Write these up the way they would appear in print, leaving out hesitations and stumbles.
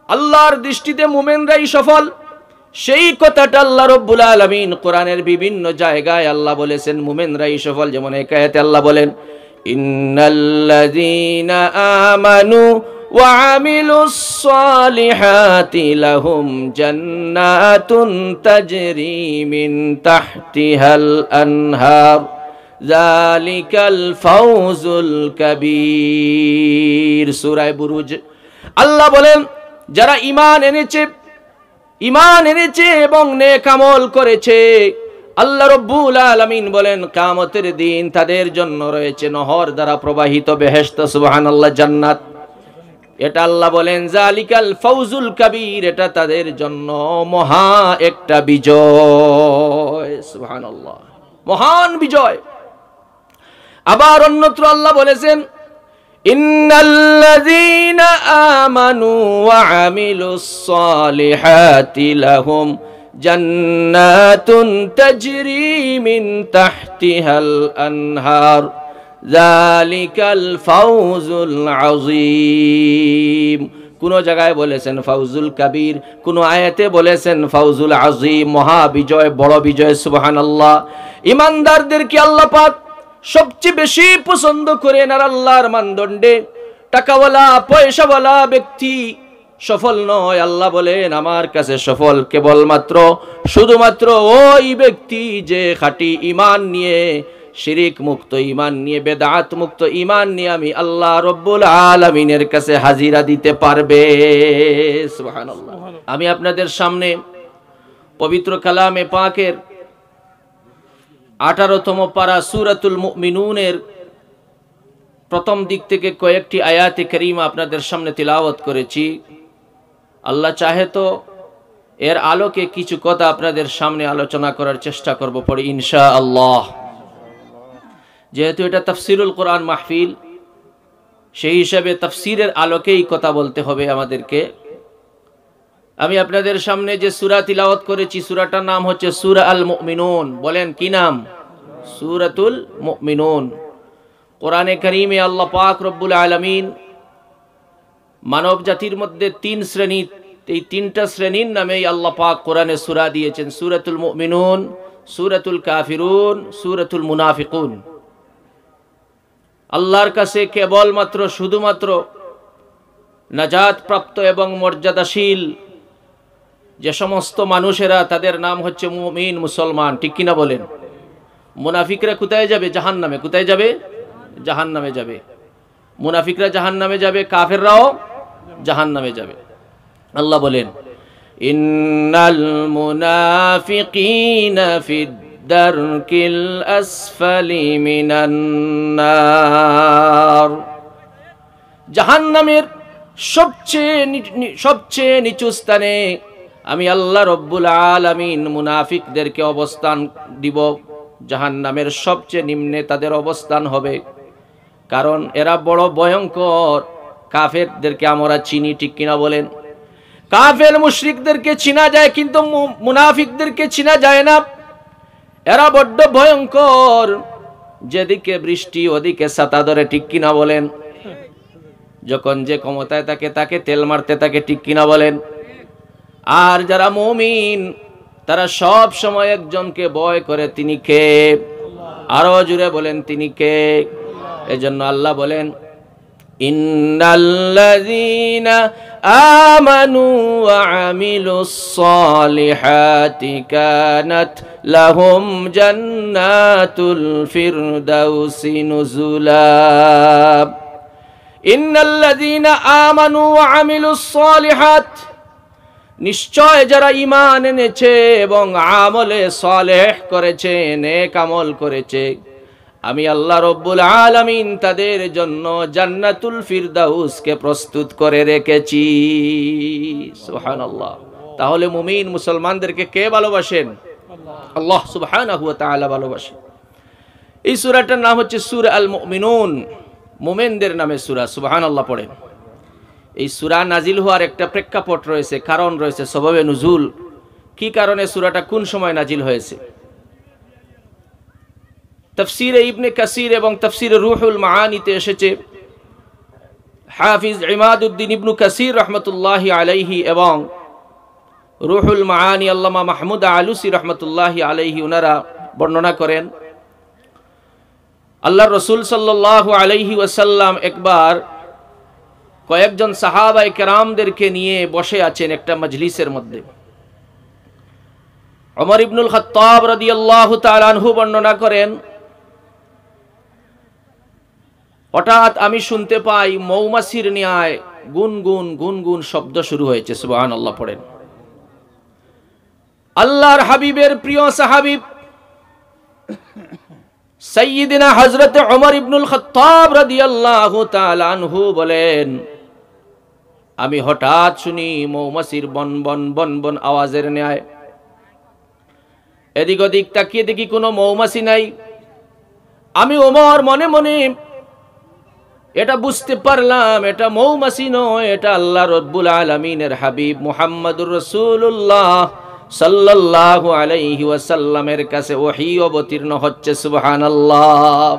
আল্লাহর দৃষ্টিতে মুমিনরাই সফল। সেই কথাটা আল্লাহ রাব্বুল আলামিন কোরআনের বিভিন্ন জায়গায় আল্লাহ বলেছেন মুমিনরাই সফল। যেমন এই আয়াতে আল্লাহ বলেন, ইন্নাল্লাযীনা আমানু ওয়া আমিলুস সালিহাতি লাহুম জান্নাতুন তাজরি মিন তাহতিহাল আনহার যালিকাল ফাওজুল কাবীর। সূরা বুরুজ। আল্লাহ বলেন যারা ঈমান এনেছে এবং নেক আমল করেছে, আল্লাহ রাব্বুল আলামিন বলেন কিয়ামতের দিন তাদের জন্য রয়েছে নহর দ্বারা প্রবাহিত বেহেশত, সুবহানাল্লাহ, জান্নাত। এটা আল্লাহ বলেন যালিকাল ফাওজুল কাবীর, এটা তাদের জন্য মহা একটা বিজয়, সুবহানাল্লাহ, মহান বিজয়। আবার অন্যত্র আল্লাহ বলেছেন, ইন্নাল্লাযীনা আমানু ওয়া আমিলুস সালিহাতি লাহুম জান্নাতুন তাজরি মিন তাহতিহাল আনহার যালিকাল ফাওজুল আযীম। কোন জায়গায় বলেছেন ফাওজুল কাবীর, কোন আয়াতে বলেছেন ফাওজুল আযীম, মহা বিজয়, বড় বিজয়, সুবহানাল্লাহ। ঈমানদারদেরকে আল্লাহ পাক সবচেয়ে বেশি পছন্দ করেন। আর আল্লাহর মানদণ্ডে টাকাওয়ালা পয়সাওয়ালা ব্যক্তি সফল নয়। আল্লাহ বলেন আমার কাছে সফল কেবলমাত্র শুধুমাত্র ওই ব্যক্তি যে খাঁটি ঈমান নিয়ে, শিরিক মুক্ত ঈমান নিয়ে, বেদাত মুক্ত ঈমান নিয়ে আমি আল্লাহ রাব্বুল আলামিনের কাছে হাজিরা দিতে পারবে, সুবহানাল্লাহ। আমি আপনাদের সামনে পবিত্র কালামে পাকের 18তম পারা সূরাতুল মুমিনুনের প্রথম দিক থেকে কয়েকটি আয়াতে কারীমা আপনাদের সামনে তিলাওয়াত করেছি। আল্লাহ চাহে তো এর আলোকে কিছু কথা আপনাদের সামনে আলোচনা করার চেষ্টা করব পরে ইনশাআল্লাহ। যেহেতু এটা তাফসীরুল কোরআন মাহফিল, সেই হিসাবে তাফসীরের আলোকেই কথা বলতে হবে আমাদেরকে। আমি আপনাদের সামনে যে সূরা তিলাওয়াত করেছি, সূরাটার নাম হচ্ছে সূরা আল মুমিনুন। বলেন কি নাম? সূরাতুল মুমিনুন। কোরআনে কারীমে আল্লাহ পাক রব্বুল আলামিন মানব জাতির মধ্যে তিন শ্রেণী, এই তিনটা শ্রেণীর নামেই আল্লাহ পাক কোরআনে সূরা দিয়েছেন, সূরাতুল মুমিনুন, সূরাতুল কাফিরুন, সূরাতুল মুনাফিকুন। আল্লাহর কাছে কেবলমাত্র শুধুমাত্র নাজাত প্রাপ্ত এবং মর্যাদাশীল যে সমস্ত মানুষেরা, তাদের নাম হচ্ছে মুমিন, মুসলমান, ঠিক কিনা বলেন? মুনাফিকরা কোথায় যাবে? জাহান্নামে। কোথায় যাবে? জাহান্নামে যাবে। মুনাফিকরা জাহান্নামে যাবে, কাফেররাও জাহান্নামে যাবে। আল্লাহ বলেন ইন্নাল মুনাফিকিনা ফিদ দারকিল আসফালি মিনান নার। জাহান্নামের সবচেয়ে নিচু স্থানে আমি আল্লাহ রব্বুল আলামিন মুনাফিকদেরকে অবস্থান দিব। জাহান্নামের সবচেয়ে নিম্নে তাদের অবস্থান হবে, কারণ এরা বড় ভয়ঙ্কর। কাফেরদেরকে আমরা চিনি, ঠিক কিনা বলেন? কাফের মুশরিকদেরকে চিনা যায়, কিন্তু মুনাফিকদেরকে চিনা যায় না। এরা বড্ড ভয়ঙ্কর, যেদিকে বৃষ্টি ওদিকে ছাতা ধরে, ঠিক কিনা বলেন? যখন যে ক্ষমতায় থাকে তাকে তেল মারতে থাকে, ঠিক কিনা বলেন? আর যারা মুমিন তারা সব সময় একজনকে ভয় করে, তিনি কে? আরো জুড়ে বলেন, তিনি কে? এজন্য আল্লাহ বলেন ইন্নাল্লাযীনা আমানু ওয়া আমিলুস সালিহাতি কানাত লাহুম জান্নাতুল ফিরদাউসি নুজুলা। ইন্নাল্লাযীনা আমানু ওয়া আমিলুস সালিহাত, নিশ্চয় যারা ঈমান এনেছে এবং আমলে সালেহ করেছে, নেক আমল করেছে, আমি আল্লাহ রব্বুল আলামিন তাদের জন্য জান্নাতুল ফিরদাউসকে প্রস্তুত করে রেখেছি, সুবহানাল্লাহ। তাহলে মুমিন মুসলমানদেরকে কে ভালোবাসেন? আল্লাহ সুবহানাহু ওয়া তাআলা ভালোবাসেন। এই সূরাটার নাম হচ্ছে সূরা আল মুমিনুন, মুমিনদের নামে সূরা, সুবহানাল্লাহ পড়েন। এই সূরা নাজিল হওয়ার একটা প্রেক্ষাপট রয়েছে, কারণ রয়েছে, সবাবে নুজুল। কি কারণে সূরাটা কোন সময় নাজিল হয়েছে? তাফসীরে ইবনে কাসির এবং তাফসীরে রুহুল মাআনিতে এসেছে, হাফিজ ইমাদউদ্দিন ইবনু কাসির রহমতুল্লাহি আলাইহি এবং রুহুল মাআনি আল্লামা মাহমুদ আলুসি রহমতুল্লাহি আলাইহি ওনারা বর্ণনা করেন, আল্লাহর রাসূল সাল্লাল্লাহু আলাইহি ওয়াসাল্লাম একবার কয়েকজন সাহাবায়ে কেরামদেরকে নিয়ে বসে আছেন একটা মজলিসের মধ্যে। ওমর ইবনুল খাত্তাব রাদিয়াল্লাহু তাআলা আনহু বর্ণনা করেন, হঠাৎ আমি শুনতে পাই মৌমাছির ন্যায় গুনগুন গুনগুন শব্দ শুরু হয়েছে। সুবহানাল্লাহ পড়েন। আল্লাহর হাবিবের প্রিয় সাহাবী সাইয়্যিদিনা হযরত ওমর ইবনুল খাত্তাব রাদিয়াল্লাহু তাআলা আনহু বলেন, আমি হঠাৎ শুনি মৌমাছির বন বন বন বন আওয়াজের ন্যায়। এদিক ওদিক তাকিয়ে দেখি কোনো মৌমাছি নাই। আমি ওমর মনে মনে এটা বুঝতে পারলাম এটা মৌমাছি নয়, এটা আল্লাহ রব্বুল আলামিনের হাবিব মুহাম্মদুর রাসূলুল্লাহ সাল্লাল্লাহু আলাইহি ওয়াসাল্লামের কাছে ওহী অবতীর্ণ হচ্ছে। সুবহানাল্লাহ।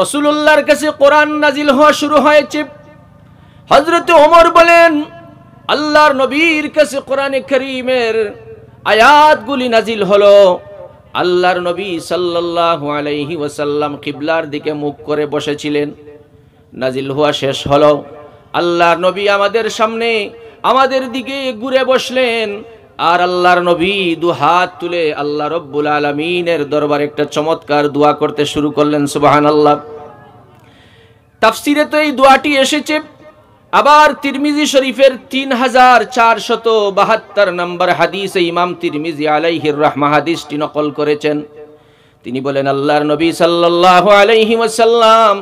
রাসূলুল্লাহর কাছে কোরআন নাজিল হওয়া শুরু হয়েছে। হযরত ওমর বলেন, আল্লাহর নবীর কাছে কোরআনে কারীমের আয়াতগুলি নাজিল হলো। আল্লাহর নবী সাল্লাল্লাহু আলাইহি ওয়াসাল্লাম কিবলার দিকে মুখ করে বসেছিলেন। নাজিল হওয়া শেষ হলো, আল্লাহর নবী আমাদের সামনে আমাদের দিকে ঘুরে বসলেন, আর আল্লাহর নবী দু হাত তুলে আল্লাহ রব্বুল আলামিনের দরবারে একটা চমৎকার দোয়া করতে শুরু করলেন। সুবহানাল্লাহ। তাফসিরে তো এই দোয়াটি এসেছে, আবার তিরমিজি শরীফের 3472 নম্বর হাদিসে ইমাম তিরমিজি আলাইহির রাহমা হাদিসটি নকল করেছেন। তিনি বলেন, আল্লাহর নবী সাল্লাল্লাহু আলাইহি ওয়াসাল্লাম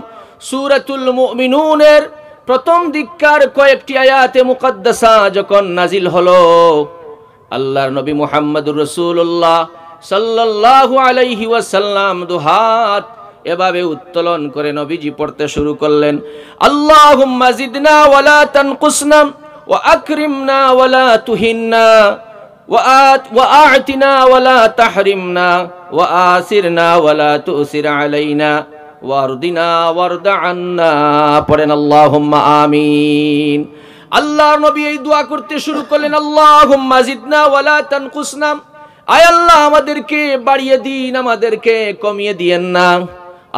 সূরাতুল মুমিনুনের প্রথম দিককার কয়েকটি আয়াতে মুকদ্দাসা যখন নাজিল হলো, আল্লাহর নবী মুহাম্মদুর রাসূলুল্লাহ সাল্লাল্লাহু আলাইহি ওয়াসাল্লাম দুহাত এভাবে উত্তোলন করে নবীজি পড়তে শুরু করলেন, আল্লাহুম্মা জিদনা ওয়ালা তানকুসনা ওয়া আকরিমনা ওয়ালা তুহিন্না ওয়া আ'তিনা ওয়ালা তাহরিমনা ওয়া আসিরনা ওয়ালা তুসির আলাইনা ওয়ারদিনা ওয়ারদা আন্না। পড়েন আল্লাহুম্মা আমিন। আল্লাহর নবী এই দোয়া করতে শুরু করলেন, আল্লাহুম্মা জিদনা ওয়ালা তানকুসনা, আয় আল্লাহ আমাদেরকে বাড়িয়ে দিন, আমাদেরকে কমিয়ে দিয়েন না।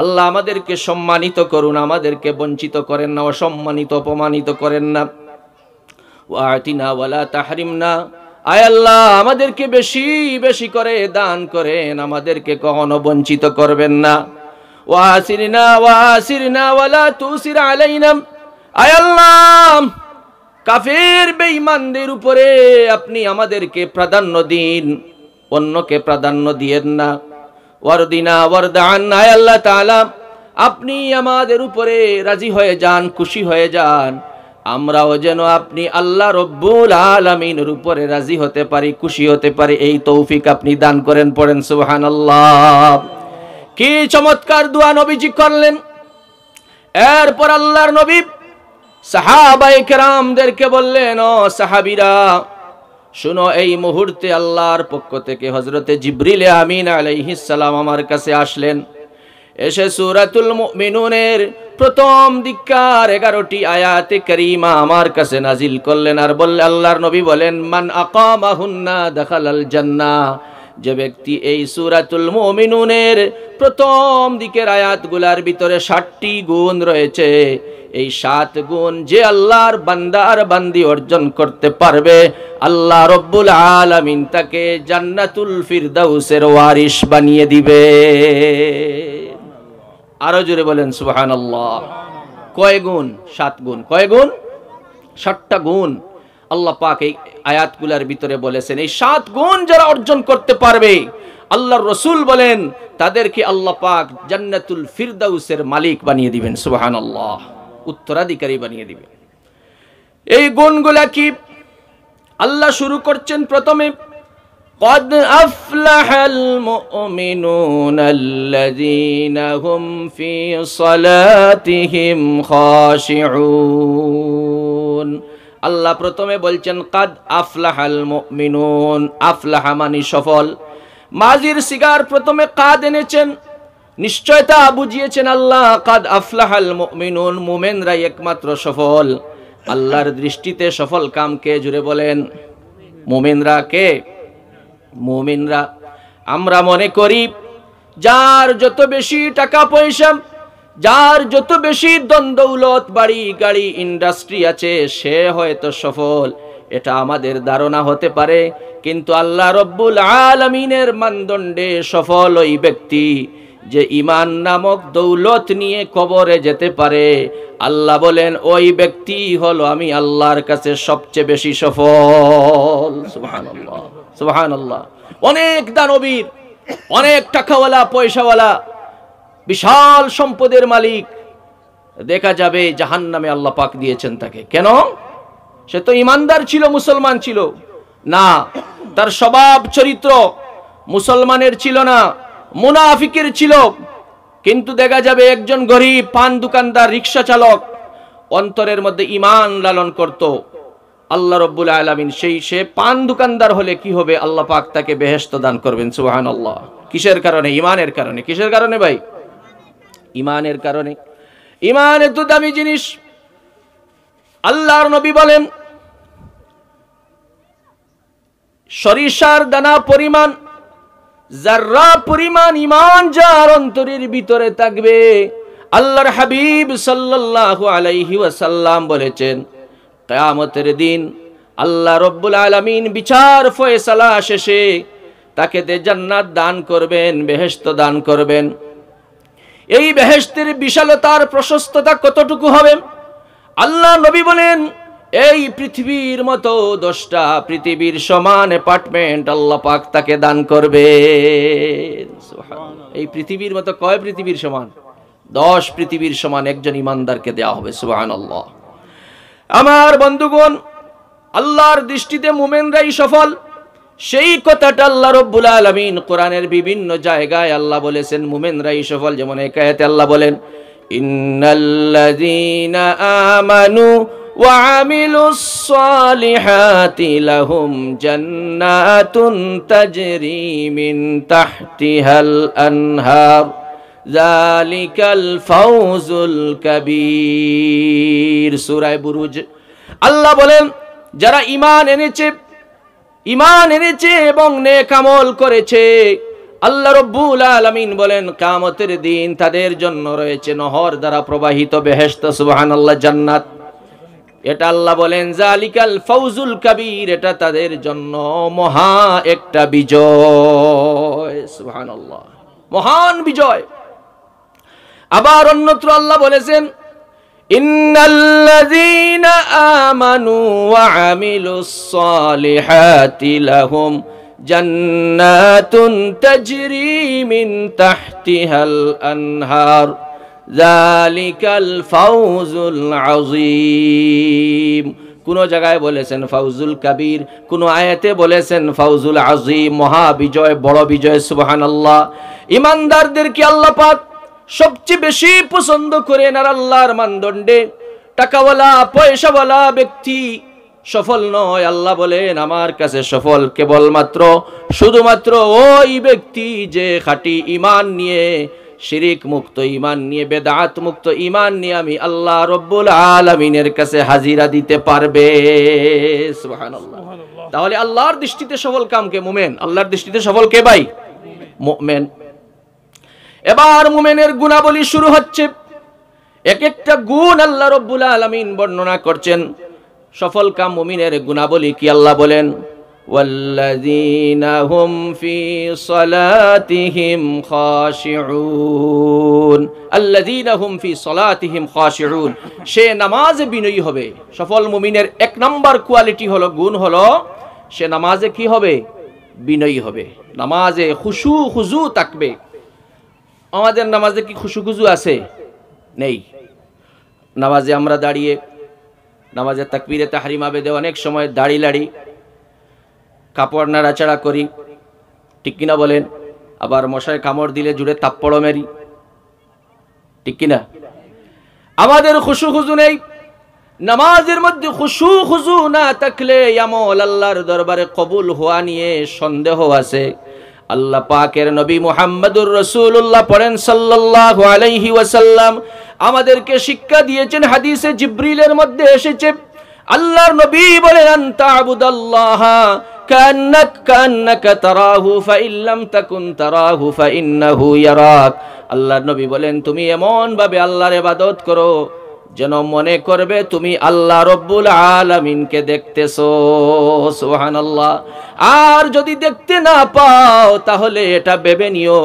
আল্লাহ আমাদেরকে সম্মানিত করুন, আমাদেরকে বঞ্চিত করেন না, অসম্মানিত অপমানিত করেন না। ওয়া আ'তিনা ওয়ালা তাহরিমনা, আয় আল্লাহ আমাদেরকে বেশি বেশি করে দান করেন, আমাদেরকে কখনো বঞ্চিত করবেন না। ওয়া আসিরনা ওয়ালা তুসির আলাইনা, আয় আল্লাহ কাফের বেঈমানদের উপরে আপনি আমাদেরকে প্রাধান্য দিন, অন্যকে প্রাধান্য দিয়েন না। ওয়ারদিনা ওয়ারদা আন্না, আয় আল্লাহ তাআলা আপনি আমাদের উপরে রাজি হয়ে যান, খুশি হয়ে যান, আমরাও যেন আপনি আল্লাহ রব্বুল আলামিনের উপরে রাজি হতে পারি, খুশি হতে পারি, এই তৌফিক আপনি দান করেন। পড়েন সুবহানাল্লাহ। কি চমৎকার দোয়া নবীজি করলেন। এরপর আল্লাহর নবী সাহাবায়ে কেরামদেরকে বললেন, ও সাহাবীরা শুনো, এই মুহূর্তে আল্লাহর পক্ষ থেকে হযরতে জিবরিল আমিন আলাইহিস সালাম আমার কাছে আসলেন। এসে সূরাতুল মুমিনুনের প্রথম দিককার 11টি আয়াতে কারীমা আমার কাছে নাজিল করলেন, আর বললেন, আল্লাহর নবী বলেন, মান আকামাহুন্না দাখালাল জান্নাহ, যে ব্যক্তি এই সূরাতুল মুমিনুনের প্রথম দিকের আয়াতগুলোর ভিতরে 7টি গুণ রয়েছে, এই 7 গুণ যে আল্লাহর বান্দার বান্দি অর্জন করতে পারবে, আল্লাহ রব্বুল আলামিন তাকে জান্নাতুল ফিরদাউসের ওয়ারিস বানিয়ে দিবে। আরো জোরে বলেন সুবহানাল্লাহ। কয় গুণ? 7 গুণ। কয় গুণ? 7টা গুণ আল্লাহ পাক এই আয়াতগুলোর ভিতরে বলেছেন। এই 7 গুণ যারা অর্জন করতে পারবে, আল্লাহর রাসূল বলেন তাদেরকে আল্লাহ পাক জান্নাতুল ফিরদাউসের মালিক বানিয়ে দিবেন। সুবহানাল্লাহ। উত্তরাধিকারী বানিয়ে দিবেন। এই গুণগুলা কি? আল্লাহ শুরু করছেন প্রথমে, قد أفلح المؤمنون الذين هم في صلاتهم خاشعون। আল্লাহ প্রথমে বলছেন কাদ আফলাহাল মুমিনুন। আফলাহা মানে সফল। মাজির সিগার প্রথমে কাদ এনেছেন, নিশ্চয়তা বুঝিয়েছেন আল্লাহ, কাদ আফলাহাল মুমিনুন, মুমিনরাই একমাত্র সফল। আল্লাহর দৃষ্টিতে সফল কাম কে? জুড়ে বলেন। মুমিনরা কে? মুমিনরা। আমরা মনে করি যার যত বেশি টাকা পয়সা, যার যত বেশি দৌলত, বাড়ি গাড়ি, ইন্ডাস্ট্রি আছে, সে হয়তো সফল। এটা আমাদের ধারণা হতে পারে, কিন্তু আল্লাহ রব্বুল আলামিনের মানদণ্ডে সফল ওই ব্যক্তি যে ঈমান নামক দৌলত নিয়ে কবরে যেতে পারে। আল্লাহ বলেন ওই ব্যক্তি হলো আমি আল্লাহর কাছে সবচেয়ে বেশি সফল। সুবহানাল্লাহ, সুবহানাল্লাহ। অনেক দানবীর, অনেক টাকাওয়ালা, পয়সাওয়ালা, বিশাল সম্পদের মালিক, দেখা যাবে জাহান্নামে আল্লাহ পাক দিয়েছেন তাকে। কেন? সে তো ইমানদার ছিল, মুসলমান ছিল না, তার স্বভাব চরিত্র মুসলমানের ছিল না, মুনাফিকের ছিল। কিন্তু দেখা যাবে একজন গরিব পান দোকানদার, রিকশা চালক, অন্তরের মধ্যে ঈমান লালন করত। আল্লাহ রব্বুল আলামিন সে পান দোকানদার হলে কি হবে? আল্লাহ পাক তাকে বেহেশত দান করবেন। সুবহানাল্লাহ। কিসের কারণে? ঈমানের কারণে। কিসের কারণে ভাই? ঈমানের কারণে। ঈমান এত দামি জিনিস। আল্লাহর নবী বলেন সরিষার দানা পরিমাণ, যাররা পরিমাণ ঈমান যার অন্তরের ভিতরে থাকবে, আল্লাহর হাবিব সাল্লাল্লাহু আলাইহি ওয়াসাল্লাম বলেছেন কিয়ামতের দিন আল্লাহ রব্বুল আলামিন বিচার ফয়সালা শেষে তাকে জান্নাত দান করবেন, বেহেশত দান করবেন। এই বেহেশতের বিশালতার প্রশস্ততা কতটুকু হবে? আল্লাহ নবী বলেন এই পৃথিবীর মতো 10টা পৃথিবীর সমান অ্যাপার্টমেন্ট আল্লাহ পাক তাকে দান করবেন। সুবহানাল্লাহ। এই পৃথিবীর মতো কয় পৃথিবীর সমান? 10 পৃথিবীর সমান একজন ইমানদারকে দেওয়া হবে। সুবহানাল্লাহ। আমার বন্ধুগণ, আল্লাহর দৃষ্টিতে মুমিনরাই সফল। সেই কথাটা আল্লাহ রব্বুল আলামিন কোরআনের বিভিন্ন জায়গায় আল্লাহ বলেছেন মুমিনরাই সফল। যেমন এই আয়াতে আল্লাহ বলেন ইন্নাল্লাযীনা আমানু ওয়া আমিলুস সালিহাতি লাহুম জান্নাতুন তাজরি মিন তাহতিহাল আনহার যালিকাল ফাওজুল কাবীর। সূরা বুরুজ। আল্লাহ বলেন যারা ঈমান এনেছে এবং নেক আমল করেছে, আল্লাহ রব্বুল আলামিন বলেন কিয়ামতের দিন তাদের জন্য রয়েছে নহর দ্বারা প্রবাহিত বেহেশত। সুবহানাল্লাহ। জান্নাত। এটা আল্লাহ বলেন যালিকাল ফাওজুল কাবীর, এটা তাদের জন্য মহা একটা বিজয়। সুবহানাল্লাহ। মহান বিজয়। আবার অন্যত্র আল্লাহ বলেছেন ইন্নাল্লাযীনা আমানু ওয়া আমিলুস সালিহাতি লাহুম জান্নাতুন তাজরি মিন তাহতিহাল আনহার যালিকাল ফাওজুল আযীম। কোন জায়গায় বলেছেন ফাওজুল কাবীর, কোন আয়াতে বলেছেন ফাওজুল আযীম, মহা বিজয়, বড় বিজয়। সুবহানাল্লাহ। ঈমানদারদেরকে আল্লাহ পাক সবচেয়ে বেশি পছন্দ করেন। আর আল্লাহর মানদণ্ডে টাকাওয়ালা, পয়সাওয়ালা ব্যক্তি সফল নয়। আল্লাহ বলেন আমার কাছে সফল কেবলমাত্র শুধুমাত্র ওই ব্যক্তি যে খাঁটি ঈমান নিয়ে, শিরিক মুক্ত ঈমান নিয়ে, বেদাত মুক্ত ঈমান নিয়ে আমি আল্লাহ রব্বুল আলামিনের কাছে হাজিরা দিতে পারবে। সুবহানাল্লাহ। তাহলে আল্লাহর দৃষ্টিতে সফল কাম কে? মুমিন। আল্লাহর দৃষ্টিতে সফল কে ভাই? মুমিন। এবার মুমিনের গুণাবলী শুরু হচ্ছে। এক একটা গুণ আল্লাহ রব্বুল আলামিন বর্ণনা করছেন। সফল কাম মুমিনের গুণাবলী কি? আল্লাহ বলেন ওয়াল্লাযীনা হুম ফি সালাতিহিম খাশিউন। আল্লাযীনা হুম ফি সালাতিহিম খাশিউন, সে নামাজে বিনয়ী হবে। সফল মুমিনের 1 নাম্বার কোয়ালিটি হলো, গুণ হলো, সে নামাজে কি হবে? বিনয়ী হবে। নামাজে খুশু খুজু থাকবে। আমাদের নামাজে কি খুশু খুজু আছে? নেই। নামাজে আমরা দাঁড়িয়ে নামাজে তাকবীরে তাহরিমা বেদে অনেক সময় দাড়ি লাড়ি, কাপড় নাড়াচাড়া করি, ঠিক কিনা বলেন? আবার মশায় কামড় দিলে জুড়ে তাপ্পড় মেরি, ঠিক কিনা? আমাদের খুশু খুজু নেই। নামাজের মধ্যে খুশু খুজু না থাকলে আমল আল্লাহর দরবারে কবুল হওয়া নিয়ে সন্দেহ আছে। আল্লাহ পাকের নবী মুহাম্মদুর রাসূলুল্লাহ পড়েন সাল্লাল্লাহু আলাইহি ওয়াসাল্লাম আমাদেরকে শিক্ষা দিয়েছেন, হাদিসে জিবরিলের মধ্যে এসেছে আল্লাহর নবী বলেন আনতা আবুদাল্লাহা কান্নাকা তারাহু ফাইন লাম তাকুন তারাহু ফাইন্নাহু ইয়ারাক। আল্লাহর নবী বলেন তুমি এমন ভাবে আল্লাহর ইবাদত করো যেন মনে করবে তুমি আল্লাহ রব্বুল আলামিনকে দেখতেছো। সুবহানাল্লাহ। আর যদি দেখতে না পাও তাহলে এটা ভেবে নিও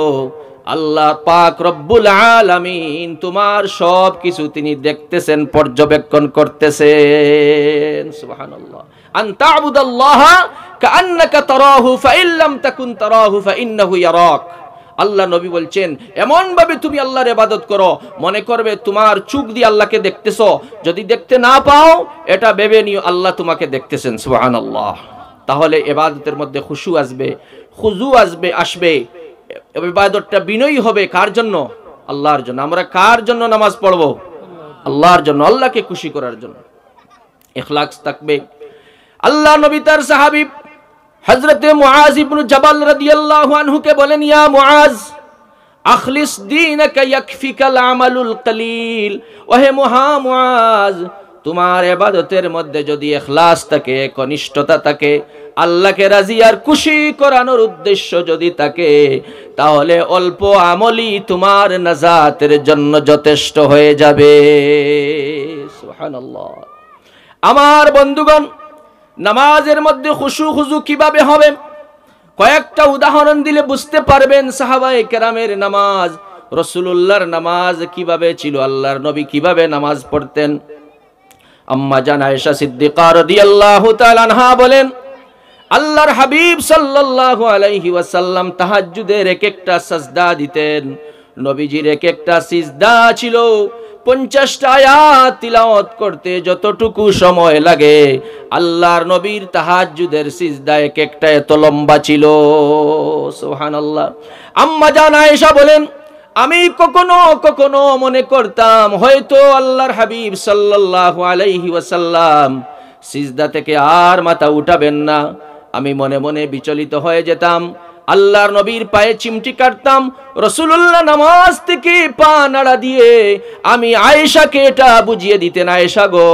আল্লাহ পাক রব্বুল আলামিন তোমার সব কিছু তিনি দেখতেছেন, পর্যবেক্ষণ করতেছেন। সুবহানাল্লাহ। আন তা'বুদাল্লাহা কাআন্নাকা তারাহু ফাইন লাম তাকুন তারাহু ফাইন্নাহু ইয়ারাক। আল্লাহ নবী বলছেন এমন ভাবে তুমি আল্লাহর ইবাদত করো মনে করবে তোমার চোখ দিয়ে আল্লাহকে দেখতেছো, যদি দেখতে না পাও এটা ভেবে নিও আল্লাহ তোমাকে দেখতেছেন। সুবহানাল্লাহ। তাহলে ইবাদতের মধ্যে খুশু আসবে, খুজু আসবে। ইবাদতটা বিনয়ী হবে কার জন্য? আল্লাহর জন্য। আমরা কার জন্য নামাজ পড়বো? আল্লাহর জন্য, আল্লাহকে খুশি করার জন্য। ইখলাস থাকবে। আল্লাহ নবী তার সাহাবী হযরতে মুআজ ইবনে জাবাল রাদিয়াল্লাহু আনহু কে বলেন ইয়া মুআজ আখলিস দীনাকা ইয়াকফিকাল আমালুল কলিল। ওহে মুআজ তোমার ইবাদতের মধ্যে যদি ইখলাস থাকে, একনিষ্ঠতা থাকে, আল্লাহকে রাজি আর খুশি করানোর উদ্দেশ্য যদি থাকে, তাহলে অল্প আমলই তোমার নাজাতের জন্য যথেষ্ট হয়ে যাবে। সুবহানাল্লাহ। আমার বন্ধুগণ, নামাজের মধ্যে খুশু কিভাবে হবে কয়েকটা উদাহরণ দিলে বুঝতে পারবেন সাহাবায়ে কেরামের নামাজ, রাসূলুল্লাহর নামাজ কিভাবে ছিল, আল্লাহর নবী কিভাবে নামাজ পড়তেন। আম্মা জান আয়েশা সিদ্দিকা রাদিয়াল্লাহু তাআলা আনহা বলেন আল্লাহর হাবিব সাল্লাল্লাহু আলাইহি ওয়াসাল্লাম তাহাজ্জুদের এক একটা সাজদা দিতেন। নবীজির এক একটা সিজদা ছিল 50টা আয়াত তিলাওয়াত করতে যতটুকু সময় লাগে, আল্লাহর নবীর তাহাজ্জুদের সিজদা এক একটা এত লম্বা ছিল। সুবহানাল্লাহ। আম্মা জান আয়েশা বলেন আমি কখনো কখনো মনে করতাম হয়তো আল্লাহর হাবিব সাল্লাল্লাহু আলাইহি ওয়াসাল্লাম সিজদা থেকে আর মাথা উঠাবেন না। আমি মনে মনে বিচলিত হয়ে যেতাম, আল্লাহর নবীর পায়ে চিমটি কাটতাম, রাসূলুল্লাহ নামাজ থেকে পা নাড়া দিয়ে আমি আয়েশাকে এটা বুঝিয়ে দিতেন, আয়েশা গো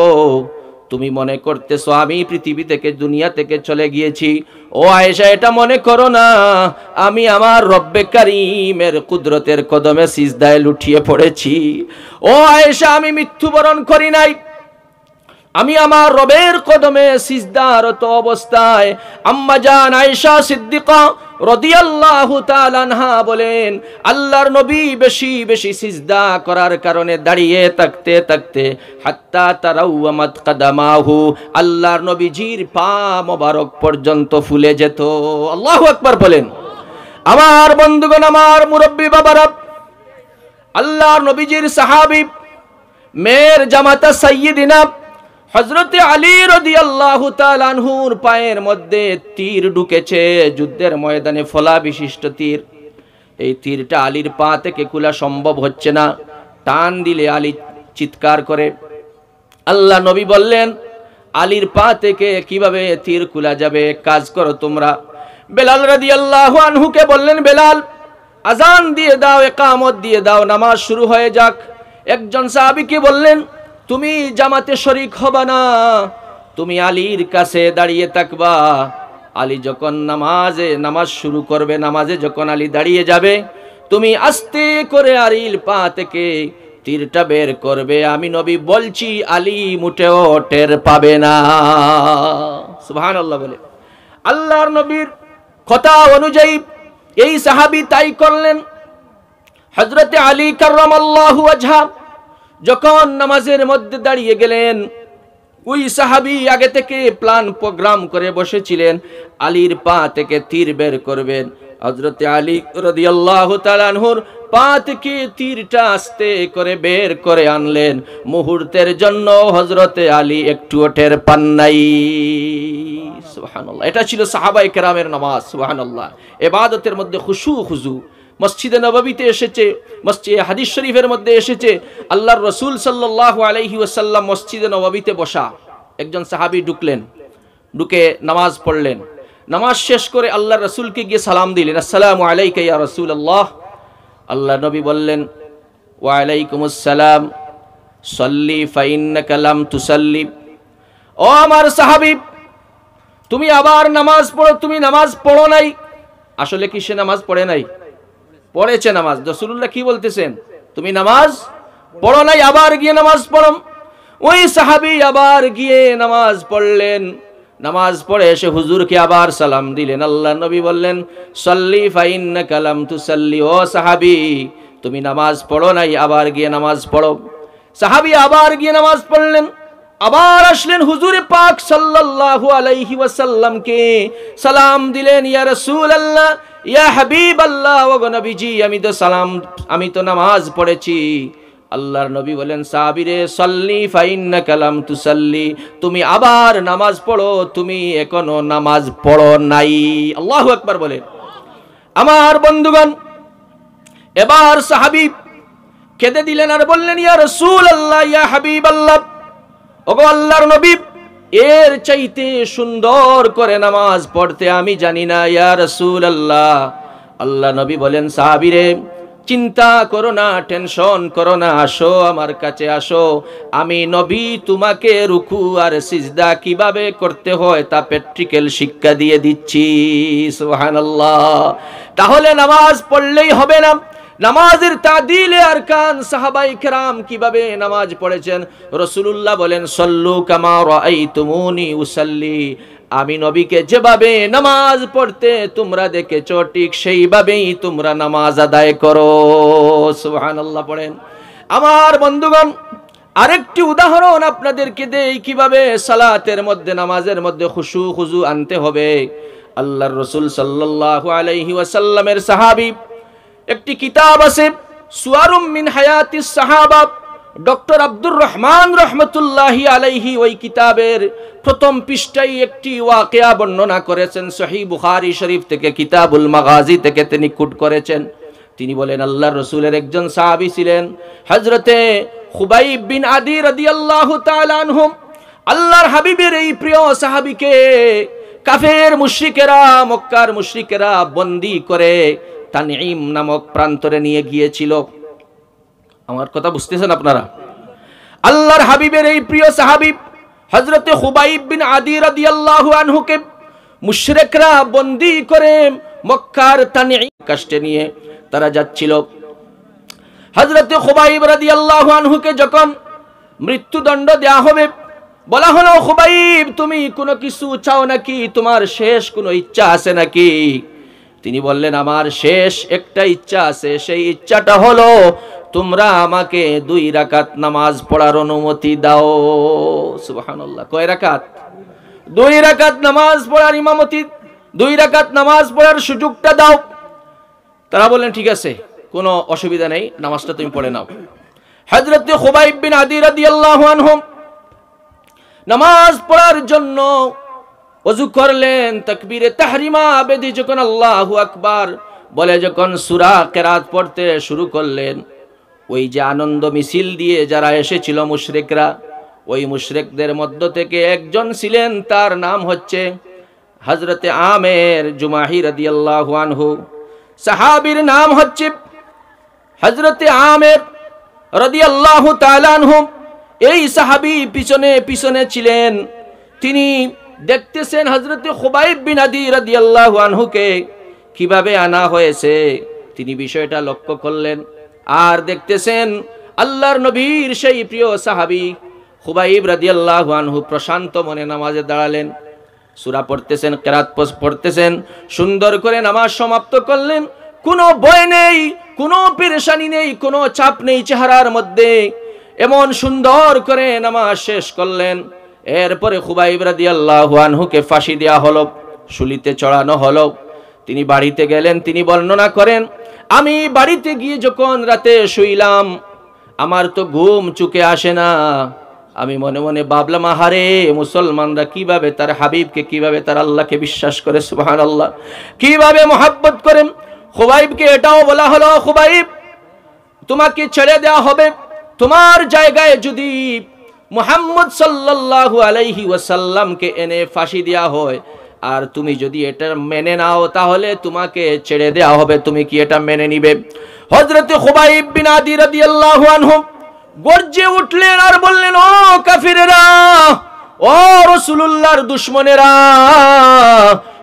তুমি মনে করতেছো আমি পৃথিবী থেকে দুনিয়া থেকে চলে গিয়েছি। ও আয়েশা এটা মনে করো না, আমি আমার রব্বে কারীমের কুদরতের কদমে সিজদায় লুটিয়ে পড়েছি। ও আয়েশা আমি মৃত্যুবরণ করি নাই, আমি আমার রবের কদমে সিজদারত অবস্থায়। আম্মা জান আয়েশা সিদ্দিকা রাদিয়াল্লাহু তাআলা আনহা বলেন আল্লাহর নবী বেশি বেশি সিজদা করার কারণে দাঁড়িয়ে থাকতে থাকতে হাত্তা তারাওয়ামাত কদমাহু, আল্লাহর নবীজির পা মোবারক পর্যন্ত ফুলে যেত। আল্লাহু আকবার বলেন। আমার বন্ধুগণ, আমার মুরব্বি বাবারা, আল্লাহর নবীজির সাহাবী মেয়ের জামাতা সাইয়্যিদিনা হযরতে আলী রাদিয়াল্লাহু তাআলা আনহুর পায়ের মধ্যে তীর ঢুকেছে, যুদ্ধের ময়দানে ফলা বিশিষ্ট তীর। এই তীরটা আলীর পা থেকে খোলা সম্ভব হচ্ছে না, টান দিলে আলী চিৎকার করে। আল্লাহ নবী বললেন আলীর পা থেকে কিভাবে তীর খোলা যাবে? কাজ করো তোমরা। বেলাল রাদিয়াল্লাহু আনহুকে বললেন বেলাল আজান দিয়ে দাও, ইকামত দিয়ে দাও, নামাজ শুরু হয়ে যাক। একজন সাহাবীকে বললেন তুমি জামাতে শরীক হবা না, তুমি আলীর কাছে দাঁড়িয়ে থাকবা। আলী যখন নামাজ শুরু করবে, নামাজে যখন আলী দাঁড়িয়ে যাবে, তুমি আস্তে করে আলীর পা থেকে তীরটা বের করবে। আমি নবী বলছি আলী মুটেও টের পাবে না। সুবহানাল্লাহ বলে। আল্লাহর নবীর কথা অনুযায়ী এই সাহাবী তাই করলেন। হযরতে আলী কাররামাল্লাহু ওয়াজহা যখন নামাজের মধ্যে দাঁড়িয়ে গেলেন, ওই সাহাবী আগে থেকে প্ল্যান প্রোগ্রাম করে বসেছিলেন আলীর পা থেকে তীর বের করবেন। হযরতে আলী রাদিয়াল্লাহু তাআলা আনহুর পা থেকে তীরটা আস্তে করে বের করে আনলেন। মুহূর্তের জন্য হযরতে আলী একটু টের পান নাই। সুবহানাল্লাহ। এটা ছিল সাহাবায়ে কেরামের নামাজ। সুবহানাল্লাহ। ইবাদতের মধ্যে খুশু। মসজিদে নববীতে এসেছে, মসজিদে হাদিস শরীফের মধ্যে এসেছে আল্লাহর রাসূল সাল্লাল্লাহু আলাইহি ওয়াসাল্লাম মসজিদে নববীতে বসা। একজন সাহাবী ঢুকলেন, ঢুকে নামাজ পড়লেন। নামাজ শেষ করে আল্লাহর রাসূলকে গিয়ে সালাম দিলেন, আসসালামু আলাইকা ইয়া রাসূলুল্লাহ। আল্লাহ নবী বললেন, ওয়া আলাইকুমুস সালাম, সাল্লি ফাইন্নাকা লাম তুসাল্লি। ও আমার সাহাবী, তুমি আবার নামাজ পড়ো, তুমি নামাজ পড়ো নাই। আসলে কি সে নামাজ পড়ে নাই? পড়েছে নামাজ। রাসূলুল্লাহ কি বলতেছেন? তুমি নামাজ পড়ো নাই, আবার গিয়ে নামাজ পড়ো। ওই সাহাবী আবার গিয়ে নামাজ পড়লেন। নামাজ পড়ে এসে হুজুরকে আবার সালাম দিলেন। আল্লাহ নবী বললেন, সাল্লি ফাইন্নাকা লাম তুসাল্লি। ও সাহাবী, তুমি নামাজ পড়ো নাই, আবার গিয়ে নামাজ পড়ো। সাহাবী আবার গিয়ে নামাজ পড়লেন। আবার আসলেন হুজুরে পাক সাল্লাল্লাহু আলাইহি ওয়াসাল্লামকে সালাম দিলেন, ইয়া রাসূলুল্লাহ, ইয়া হাবিবাল্লাহ, ওগো নবীজি, আমি তো নামাজ পড়েছি। আল্লাহর নবী বলেন, সাহাবীরে, সাল্লি ফাইন্নাকা লাম তুসাল্লি, তুমি আবার নামাজ পড়ো, তুমি এখনো নামাজ পড়ো নাই। আল্লাহু আকবার বলেন। আমার বন্ধুগণ, এবার সাহাবী কেঁদে দিলেন আর বললেন, ইয়া রাসূলুল্লাহ, ইয়া হাবিবাল্লাহ, ওগো আল্লাহর নবী, এর চাইতে সুন্দর করে নামাজ পড়তে আমি জানি না ইয়া রাসূলুল্লাহ। আল্লাহ নবী বলেন, সাহাবীরে, চিন্তা করো না, টেনশন করো না, আসো আমার কাছে আসো, আমি নবী তোমাকে রুকু আর সিজদা কিভাবে করতে হয় তা প্র্যাকটিক্যাল শিক্ষা দিয়ে দিচ্ছি। সুবহানাল্লাহ। তাহলে নামাজ পড়লেই হবে না, নামাজের তাদিলে আরকান সাহাবায়ে কেরাম কিভাবে নামাজ পড়েছেন। রাসূলুল্লাহ বলেন, সল্লু কামা রাআইতুমুনি উসাল্লি, আমি নবীকে যেভাবে নামাজ পড়তে তোমরা দেখেছো ঠিক সেইভাবেই তোমরা নামাজ আদায় করো। সুবহানাল্লাহ পড়েন। আমার বন্ধুগণ, আরেকটি উদাহরণ আপনাদেরকে দেই কিভাবে সালাতের মধ্যে, নামাজের মধ্যে খুশু খুজু আনতে হবে। আল্লাহর রাসূল সাল্লাল্লাহু আলাইহি ওয়াসাল্লামের সাহাবী, একটি কিতাব আছে সুয়ারুম মিন হায়াতিস সাহাবা, ডক্টর আব্দুর রহমান রহমতুল্লাহি আলাইহি ওই কিতাবের প্রথম পৃষ্ঠায় একটি ওয়াকিয়া বর্ণনা করেছেন। সহিহ বুখারী শরীফ থেকে, কিতাবুল মাগাজি থেকে তিনি কোট করেছেন। তিনি বলেন, আল্লাহর রাসূলের একজন সাহাবী ছিলেন হযরতে খুবাইব বিন আদি রাদিয়াল্লাহু তাআলা আনহু। আল্লাহর হাবিবের এই প্রিয় সাহাবীকে কাফের মুশরিকেরা, মক্কার মুশরিকেরা বন্দী করে তানঈম নামক প্রান্তরে নিয়ে গিয়েছিল। আমার কথা বুঝতেছেন আপনারা? আল্লাহর হাবিবের এই প্রিয় সাহাবী হযরতে খুবাইব বিন আদি রাদিয়াল্লাহু আনহুকে মুশরিকরা বন্দী করে মক্কার তানঈম কাষ্টে নিয়ে তারা যাচ্ছিল। হযরতে খুবাইব রাদিয়াল্লাহু আনহুকে যখন মৃত্যুদণ্ড দেয়া হবে, বলা হলো, খুবাইব, তুমি কোনো কিছু চাও নাকি? তোমার শেষ কোনো ইচ্ছা আছে নাকি? তিনি বললেন, আমার শেষ একটা ইচ্ছা আছে, সেই ইচ্ছাটা হলো তোমরা আমাকে 2 রাকাত নামাজ পড়ার অনুমতি দাও। সুবহানাল্লাহ। কয় রাকাত? 2 রাকাত নামাজ পড়ার ইমামতি, 2 রাকাত নামাজ পড়ার সুযোগটা দাও। তারা বললেন, ঠিক আছে, কোনো অসুবিধা নেই, নামাজটা তুমি পড়ে নাও। হযরত খুবাইব বিন আদি রাদিয়াল্লাহু আনহু নামাজ পড়ার জন্য ওযু করলেন, তাকবীরে তাহরিমা বেদি যখন আল্লাহু আকবার বলে যখন সূরা কিরাত পড়তে শুরু করলেন, ওই যে আনন্দ মিছিল দিয়ে যারা এসেছিল মুশরিকরা, ওই মুশরিকদের মধ্য থেকে একজন ছিলেন, তার নাম হচ্ছে হযরতে আমের জুমাহি রাদিয়াল্লাহু আনহু। সাহাবীর নাম হচ্ছে হযরতে আমের রাদিয়াল্লাহু তাআলা আনহু। এই সাহাবী পিছনে পিছনে ছিলেন। তিনি দেখতেছেন হযরতে খুবাইব বিন আদি রাদিয়াল্লাহু আনহুকে কিভাবে আনা হয়েছে। তিনি বিষয়টা লক্ষ্য করলেন আর দেখতেছেন আল্লাহর নবীর সেই প্রিয় সাহাবী খুবাইব রাদিয়াল্লাহু আনহু প্রশান্ত মনে নামাজে দাঁড়ালেন, সূরা পড়তেছেন, কিরাত পড়তেছেন, সুন্দর করে নামাজ সমাপ্ত করলেন। কোনো ভয় নেই, কোনো পেরেশানি নেই, কোনো চাপ নেই চেহারার মধ্যে, এমন সুন্দর করে নামাজ শেষ করলেন। এরপরে খুবাইব রাদিয়াল্লাহু আনহুকে ফাঁসি দেওয়া হলো, শুলিতে চড়ানো হলো। তিনি বাড়িতে গেলেন। তিনি বর্ণনা করেন, আমি বাড়িতে গিয়ে যখন রাতে শুইলাম, আমার তো ঘুম চুকে আসে না। আমি মনে মনে ভাবলাম, আহারে মুসলমানরা কিভাবে তার হাবিবকে, কিভাবে তার আল্লাহকে বিশ্বাস করে, সুবহানাল্লাহ, কিভাবে মহব্বত করেন। খুবাইবকে এটাও বলা হলো, খুবাইব, তোমাকে ছেড়ে দেওয়া হবে, তোমার জায়গায় যদি মুহাম্মদ সাল্লাল্লাহু আলাইহি ওয়াসাল্লামকে এনে ফাঁসি দেওয়া হয়, আর তুমি যদি এটা মেনে নাও তাহলে তোমাকে ছেড়ে দেওয়া হবে, তুমি কি এটা মেনে নিবে? হযরত খুবাইব বিন আদি রাদিয়াল্লাহু আনহু গর্জে উঠলেন আর বললেন, ও কাফিরেরা, ও রাসূলুল্লাহর দুশমনেরা,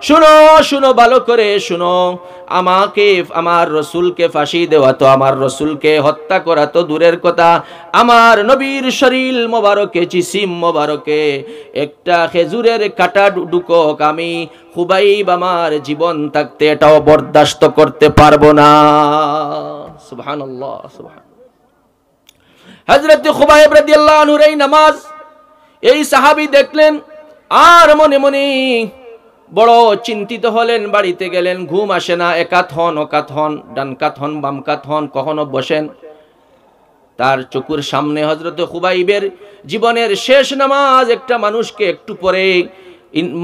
শুনো শুনো, ভালো করে শুনো, আমাকে, আমার রসুলকে ফাঁসি দেওয়া তো, আমার রসুলকে হত্যা করা তো দূরের কথা, আমার নবীর শরীর মোবারকে, জিসিম মোবারকে একটা খেজুরের কাঁটা ঢুকক আমি খুবাইব আমার জীবন থাকতে এটাও বরদাস্ত করতে পারবো না। সুবহানাল্লাহ, সুবহান। হযরত খুবাইব রাদিয়াল্লাহু আনহুর এই নামাজ এই সাহাবী দেখলেন আর মনে মনে বড় চিন্তিত হলেন। বাড়িতে গেলেন, ঘুম আসে না, একাত হন ওকাত হন, ডান কাত হন বাম কাত হন, কখনো বসেন। তার চোখের সামনে হযরত খুবাইবের জীবনের শেষ নামাজ, একটা মানুষকে একটু পরে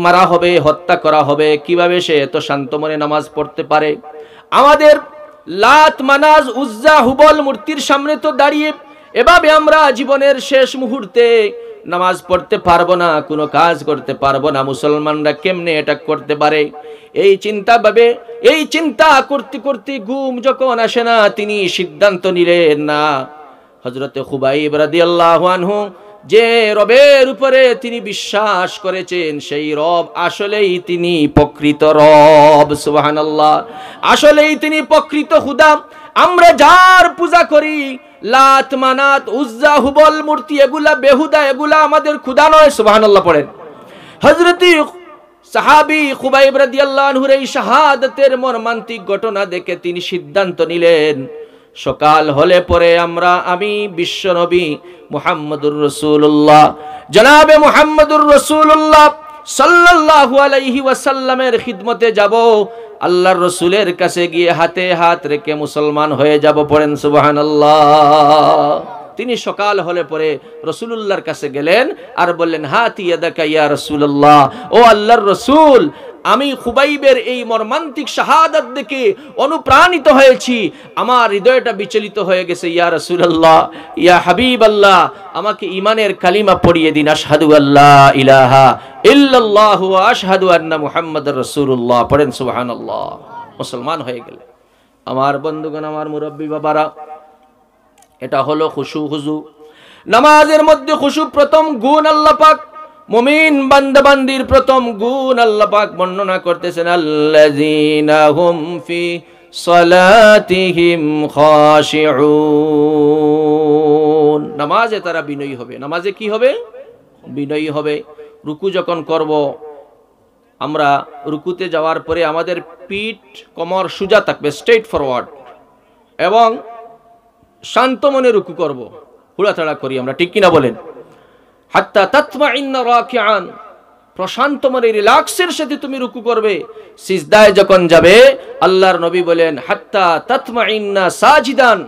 মারা হবে, হত্যা করা হবে, কিভাবে সে এত শান্ত মনে নামাজ পড়তে পারে? আমাদের লাত, মানাজ, উজ্জা, হুবল মূর্তির সামনে তো দাঁড়িয়ে এভাবে আমরা জীবনের শেষ মুহূর্তে নামাজ পড়তে পারবো না, কোনো কাজ করতে পারবো না। মুসলমানরা কেমনে এটা করতে পারে? এই চিন্তা করতে করতে ঘুম যখন আসে না, তিনি সিদ্ধান্ত নিলেন না, হযরত খুবাইব রাদিয়াল্লাহু আনহু যে রবের উপরে তিনি বিশ্বাস করেছেন, সেই রব আসলেই তিনি প্রকৃত রব। সুবহানাল্লাহ, আসলেই তিনি প্রকৃত খুদা। আমরা যার পূজা করি, লাত, মানাত, উজ্জা, হুবল মূর্তি, এগুলা বেহুদা, এগুলা আমাদের খুদা নয়। সুবহানাল্লাহ পড়েন। হযরত সাহাবী খুবাইব রাদিয়াল্লাহু আনহুর এই শাহাদাতের মর্মান্তিক ঘটনা দেখে তিনি সিদ্ধান্ত নিলেন, সকাল হলে পরে আমি বিশ্বনবী মুহাম্মদুর রাসূলুল্লাহ, জনাবে মুহাম্মদুর রাসূলুল্লাহ সাল্লাল্লাহু আলাইহি ওয়াসাল্লামের খিদমতে যাব, আল্লাহর রসুলের কাছে গিয়ে হাতে হাত রেখে মুসলমান হয়ে যাব। পড়েন সুবহানাল্লাহ। তিনি সকাল হলে পরে রসুলুল্লাহর কাছে গেলেন আর বললেন, হাতি ইয়াদাকা ইয়া রাসূলুল্লাহ, ও আল্লাহর রসুল, আমি খুবাইবের এই মর্মান্তিক শাহাদাত দেখে অনুপ্রাণিত হয়েছি, আমার হৃদয়টা বিচলিত হয়ে গেছে। ইয়া রাসূলুল্লাহ, ইয়া হাবিবাল্লাহ, আমাকে ঈমানের কালিমা পড়িয়ে দিন, আশহাদু আল্লা ইলাহা ইল্লাল্লাহু ওয়া আশহাদু আন্না মুহাম্মাদুর রাসূলুল্লাহ। পড়েন সুবহানাল্লাহ। মুসলমান হয়ে গেলেন। আমার বন্ধুগণ, আমার মুরব্বী বাবারা, এটা হলো খুশু হুজু। নামাজের মধ্যে খুশু প্রথম গুণ আল্লাহ পাক মুমিন বান্দাবান্দির প্রথম গুণ আল্লাহ পাক বর্ণনা করতেছেন, আল্লাযীনা হুম ফি সালাতিহিম খাশিউন। নামাজে তারা বিনয়ী হবে। নামাজে কি হবে? বিনয়ী হবে। রুকু যখন করব, আমরা রুকুতে যাওয়ার পরে আমাদের পিঠ, কোমর সোজা থাকবে, স্ট্রেট ফরওয়ার্ড, এবং শান্ত মনে রুকু করব, হুড়াতাড়া করি আমরা, ঠিক কিনা বলেন? হাত্তা তাতমাইন্না রাকিআন, প্রশান্ত মনে রিল্যাক্সের সাথে তুমি রুকু করবে। সিজদায় যখন যাবে, আল্লাহর নবী বলেন, হাত্তা তাতমাইন্না সাজিদান,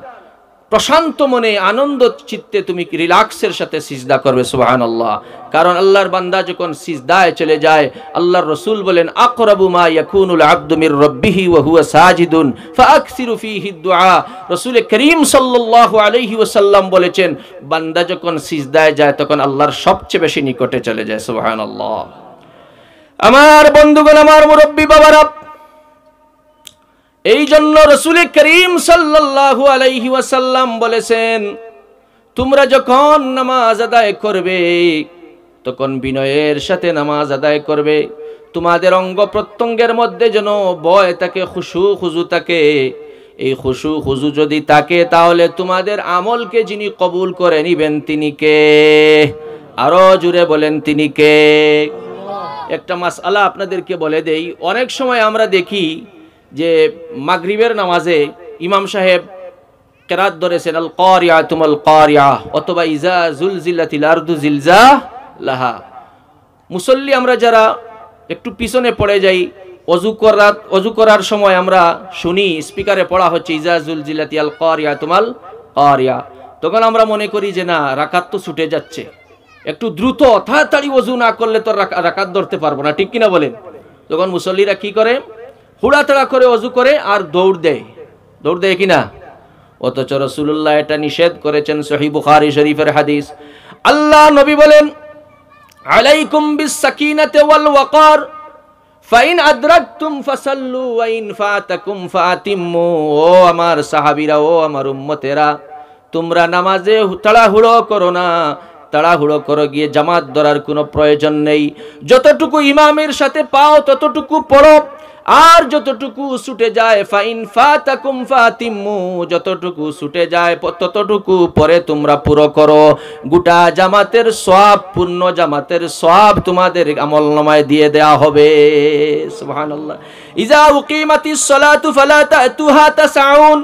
প্রশান্ত মনে আনন্দ চিত্তে তুমি রিল্যাক্সের সাথে সিজদা করবে। সুবহানাল্লাহ। কারণ আল্লাহর বান্দা যখন সিজদায় চলে যায়, আল্লাহর রাসূল বলেন, আকরাবু মা ইয়াকুনুল আবদু মির রাব্বিহি ওয়া হুয়া সাজিদুন ফাআকসিরু ফীহি দুআ। রাসূল করিম সাল্লাল্লাহু আলাইহি ওয়াসাল্লাম বলেছেন, বান্দা যখন সিজদায় যায় তখন আল্লাহর সবচেয়ে বেশি নিকটে চলে যায়। সুবহানাল্লাহ। আমার বন্ধুগণ, আমার মুরব্বী বাবারা, এই জন্য রাসূল করিম সাল্লাল্লাহু আলাইহি ওয়াসাল্লাম বলেছেন, তোমরা যখন নামাজ আদায় করবে তখন বিনয়ের সাথে নামাজ আদায় করবে। তোমাদের অঙ্গ প্রত্যঙ্গের মধ্যে যেন ভয় থাকে, খুশু খুজু থাকে। এই খুশু খুজু যদি থাকে, তাহলে তোমাদের আমলকে যিনি কবুল করে নিবেন তিনি কে? আরো জুড়ে বলেন, তিনি কে? একটা মাসআলা আপনাদেরকে বলে দেই। অনেক সময় আমরা দেখি যে মাগরিবের নামাজে ইমাম সাহেব কেরাত ধরেছেন, আল কারিয়াতুল কারিয়া, অথবা ইজা জুলজিলাতিল আরদু জিলজালাহা। মুসল্লি আমরা যারা একটু পিছনে পড়ে যাই, অজু করার সময় আমরা শুনি স্পিকারে পড়া হচ্ছে ইজা জুলজিলাতিল কারিয়াতুল কারিয়া, তখন আমরা মনে করি যে না, রাকাত তো ছুটে যাচ্ছে, একটু দ্রুত তাড়াতাড়ি ওযু না করলে তো রাকাত ধরতে পারবো না, ঠিক কিনা বলেন? তখন মুসল্লিরা কি করে? হুড়াতাড়া করে ওযু করে আর দৌড় দেয় কিনা? অথচ রাসূলুল্লাহ এটা নিষেধ করেছেন। সহিহ বুখারী শরীফের হাদিস, আল্লাহ নবী বলেন, আলাইকুম বিস সাকিনাতি ওয়াল ওয়াকার ফাইন আদরাকতুম ফাসাল্লু ওয়া ইন ফাতাকুম ফাতিম্মু। ও আমার সাহাবীরা, ও আমার উম্মতেরা, তোমরা নামাজে তাড়াহুড়ো করো না, তাড়াহুড়ো করে গিয়ে জামাত ধরার কোনো প্রয়োজন নেই। যতটুকু ইমামের সাথে পাও ততটুকু পড়ো, আর যতটুকু ছুটে যায় ফাইন ফাতাকুম ফাতিম্মু, যতটুকু ছুটে যায় ততটুকু পরে তোমরা পুরো করো। গোটা জামাতের সওয়াব, পূর্ণ জামাতের সওয়াব তোমাদের আমলনামায় দিয়ে দেয়া হবে। সুবহানাল্লাহ। ইজা উকিমাতিস সালাতু ফালা তাতুহা তাসাউন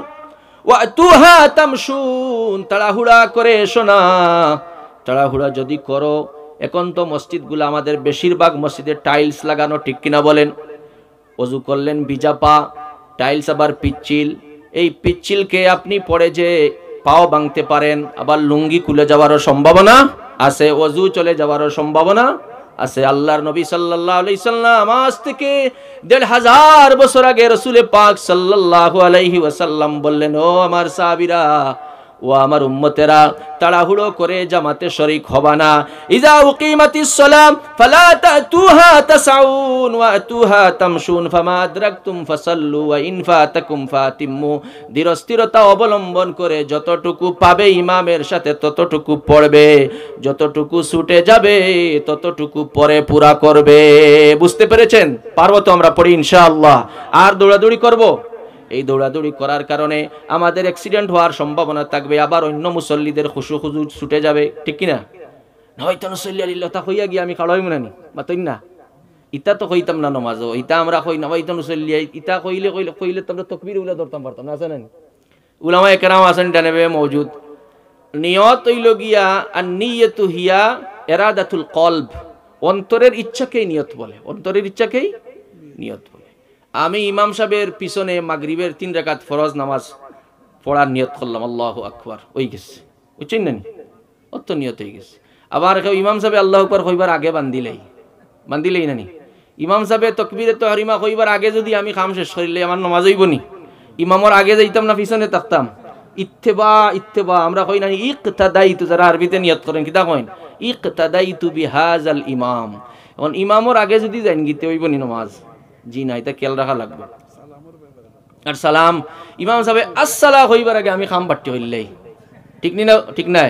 ওয়া আতুহা তামশুন। তাড়াহুড়া করে এসো না, তাড়াহুড়া যদি করো, এখন তো মসজিদগুলো আমাদের বেশিরভাগ মসজিদে টাইলস লাগানো, ঠিক কিনা বলেন? ওযু করলেন ভিজা পা, টাইলস আবার পিচ্ছিল, এই পিচ্ছিলকে আপনি পড়ে যে পাও ভাঙতে পারেন, আবার লুঙ্গি খুলে যাওয়ারও সম্ভাবনা আছে, ওযু চলে যাওয়ারও সম্ভাবনা আছে। আল্লাহর নবী সাল্লাল্লাহু আলাইহি সাল্লাম আজ থেকে ১৫০০ বছর আগে রাসূল পাক সাল্লাল্লাহু আলাইহি ওয়াসাল্লাম বললেন, ও আমার সাহাবীরা, ও আমার উম্মতেরা, তাড়াহুড়ো করে জামাতে শরীক হবা না। ইজা উকিমাতিস সালাম ফালা তাতুহা তাসাউন ওয়া আতুহা তামশুন ফামা আদরাকতুম ফাসাল্লু ওয়া ইন ফাতাকুম ফাতিম্মু। ধীরস্থিরতা অবলম্বন করে যতটুকু পাবে ইমামের সাথে ততটুকু পড়বে, যতটুকু ছুটে যাবে ততটুকু পরে পুরা করবে। বুঝতে পেরেছেন? পারবো তো আমরা পড়ি ইনশাআল্লাহ। আর দৌড়াদৌড়ি করব, এই দৌড়াদৌড়ি করার কারণে আমাদের অ্যাক্সিডেন্ট হওয়ার সম্ভাবনা থাকবে, আবার অন্য মুসল্লিদের খুশু খুজু ছুটে যাবে, ঠিক কিনা? হয়তো মুসল্লি আলিল্লাহ তা হইয়া গিয়ে আমি খাড়া হইব না নি বা তৈন না, ইতা তো কইতাম না নমাজও, ইতা আমরা কই না হয়তো মুসল্লি, ইতা কইলে কইলে কইলে তোমরা তকবীর উলা ধরতাম পারতাম না, আছে না? উলামা একরাম আছেন ডানেবে মওজুদ। নিয়ত হইল গিয়া, আর নিয়তু হিয়া ইরাদাতুল কলব, অন্তরের ইচ্ছাকেই নিয়ত বলে, অন্তরের ইচ্ছাকেই নিয়ত বলে। আমি ইমাম সাহেবের পিছনে মাগরিবের 3 রাকাত ফরজ নামাজ পড়ার নিয়ত করলাম, আল্লাহু আকবার, ওই গেছে, বুঝছেন না? অত নিয়ত হয়ে গেছে। আবার কেউ ইমাম সাহেব আল্লাহু আকবার কইবার আগে বান্দিলেই নানি, ইমাম সাহেব তাকবীরে তাহরিমা কইবার আগে যদি আমি কাম শেষ করিলে আমার নামাজ হইব নি? ইমামর আগে যাইতাম না পিছনে থাকতাম? ইত্তেবা আমরা কই না, ইকতাদাইতু, যারা আরবিতে নিয়ত করেন কিতা কইন, ইকতাদাইতু বিহাযাল ইমাম। এখন ইমামর আগে যদি যাইন গিতে হইব নি নামাজ? জি না, এটা খেয়াল রাখা লাগবে। আর সালাম ইমাম সাহেব আসসালাম কইবার আগে আমি খাম বাট্টি হইলেই, ঠিক নি না? ঠিক নাই?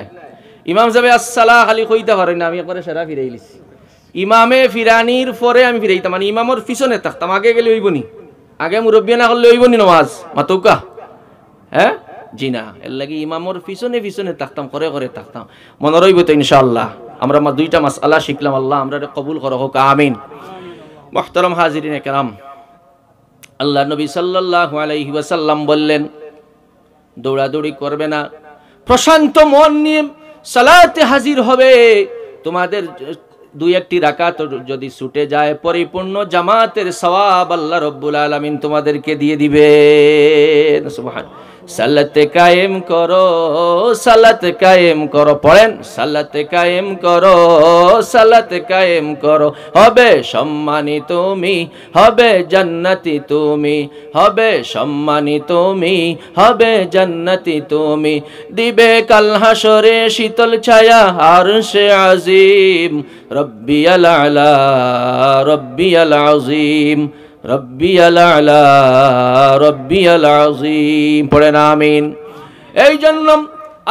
ইমাম সাহেব আসসালাম খালি কইতে পারেন না, আমি একবারে সেরা ফিরাইলিস। ইমামে ফিরানির পরে আমি ফিরাইতাম, মানে ইমামর পিছনে থাকতাম, আগে গেলে হইব নি? আগে মুরব্বিয়া না করলে হইব নি নামাজ? মাতুকা হ্যাঁ, জি না, এর লাগি ইমামর পিছনে পিছনে থাকতাম, করে করে থাকতাম। মনে রইব তো ইনশাআল্লাহ। আমরা 2টা মাসআলা শিখলাম, আল্লাহ আমরা কবুল করো, হোক আমিন। মুহতারাম হাজিরিন কেরাম, আল্লাহ নবী সাল্লাল্লাহু আলাইহি ওয়াসাল্লাম বললেন, দৌড়াদৌড়ি করবে না, প্রশান্ত মন নিয়ে সালাতে হাজির হবে। তোমাদের 2-1টি রাকাত যদি ছুটে যায়, পরিপূর্ণ জামাতের সওয়াব আল্লাহ রাব্বুল আলামিন তোমাদেরকে দিয়ে দিবেন। সুবহানাল্লাহ। সালাতে কায়েম করো, সালাতে কায়েম করো, পড়েন, সালাতে কায়েম করো, সালাতে কায়েম করো, হবে সম্মানী তুমি, হবে জান্নাতি তুমি, হবে সম্মানী তুমি, হবে জান্নাতি তুমি, দিবে কাল হাসরে শীতল ছায়া আরশে আজিম, রব্বিয়াল আলা, রব্বিয়াল আযীম, রব্বিয়াল আলা, রব্বিয়াল আযীম, পড়েন আমিন। এই জন্য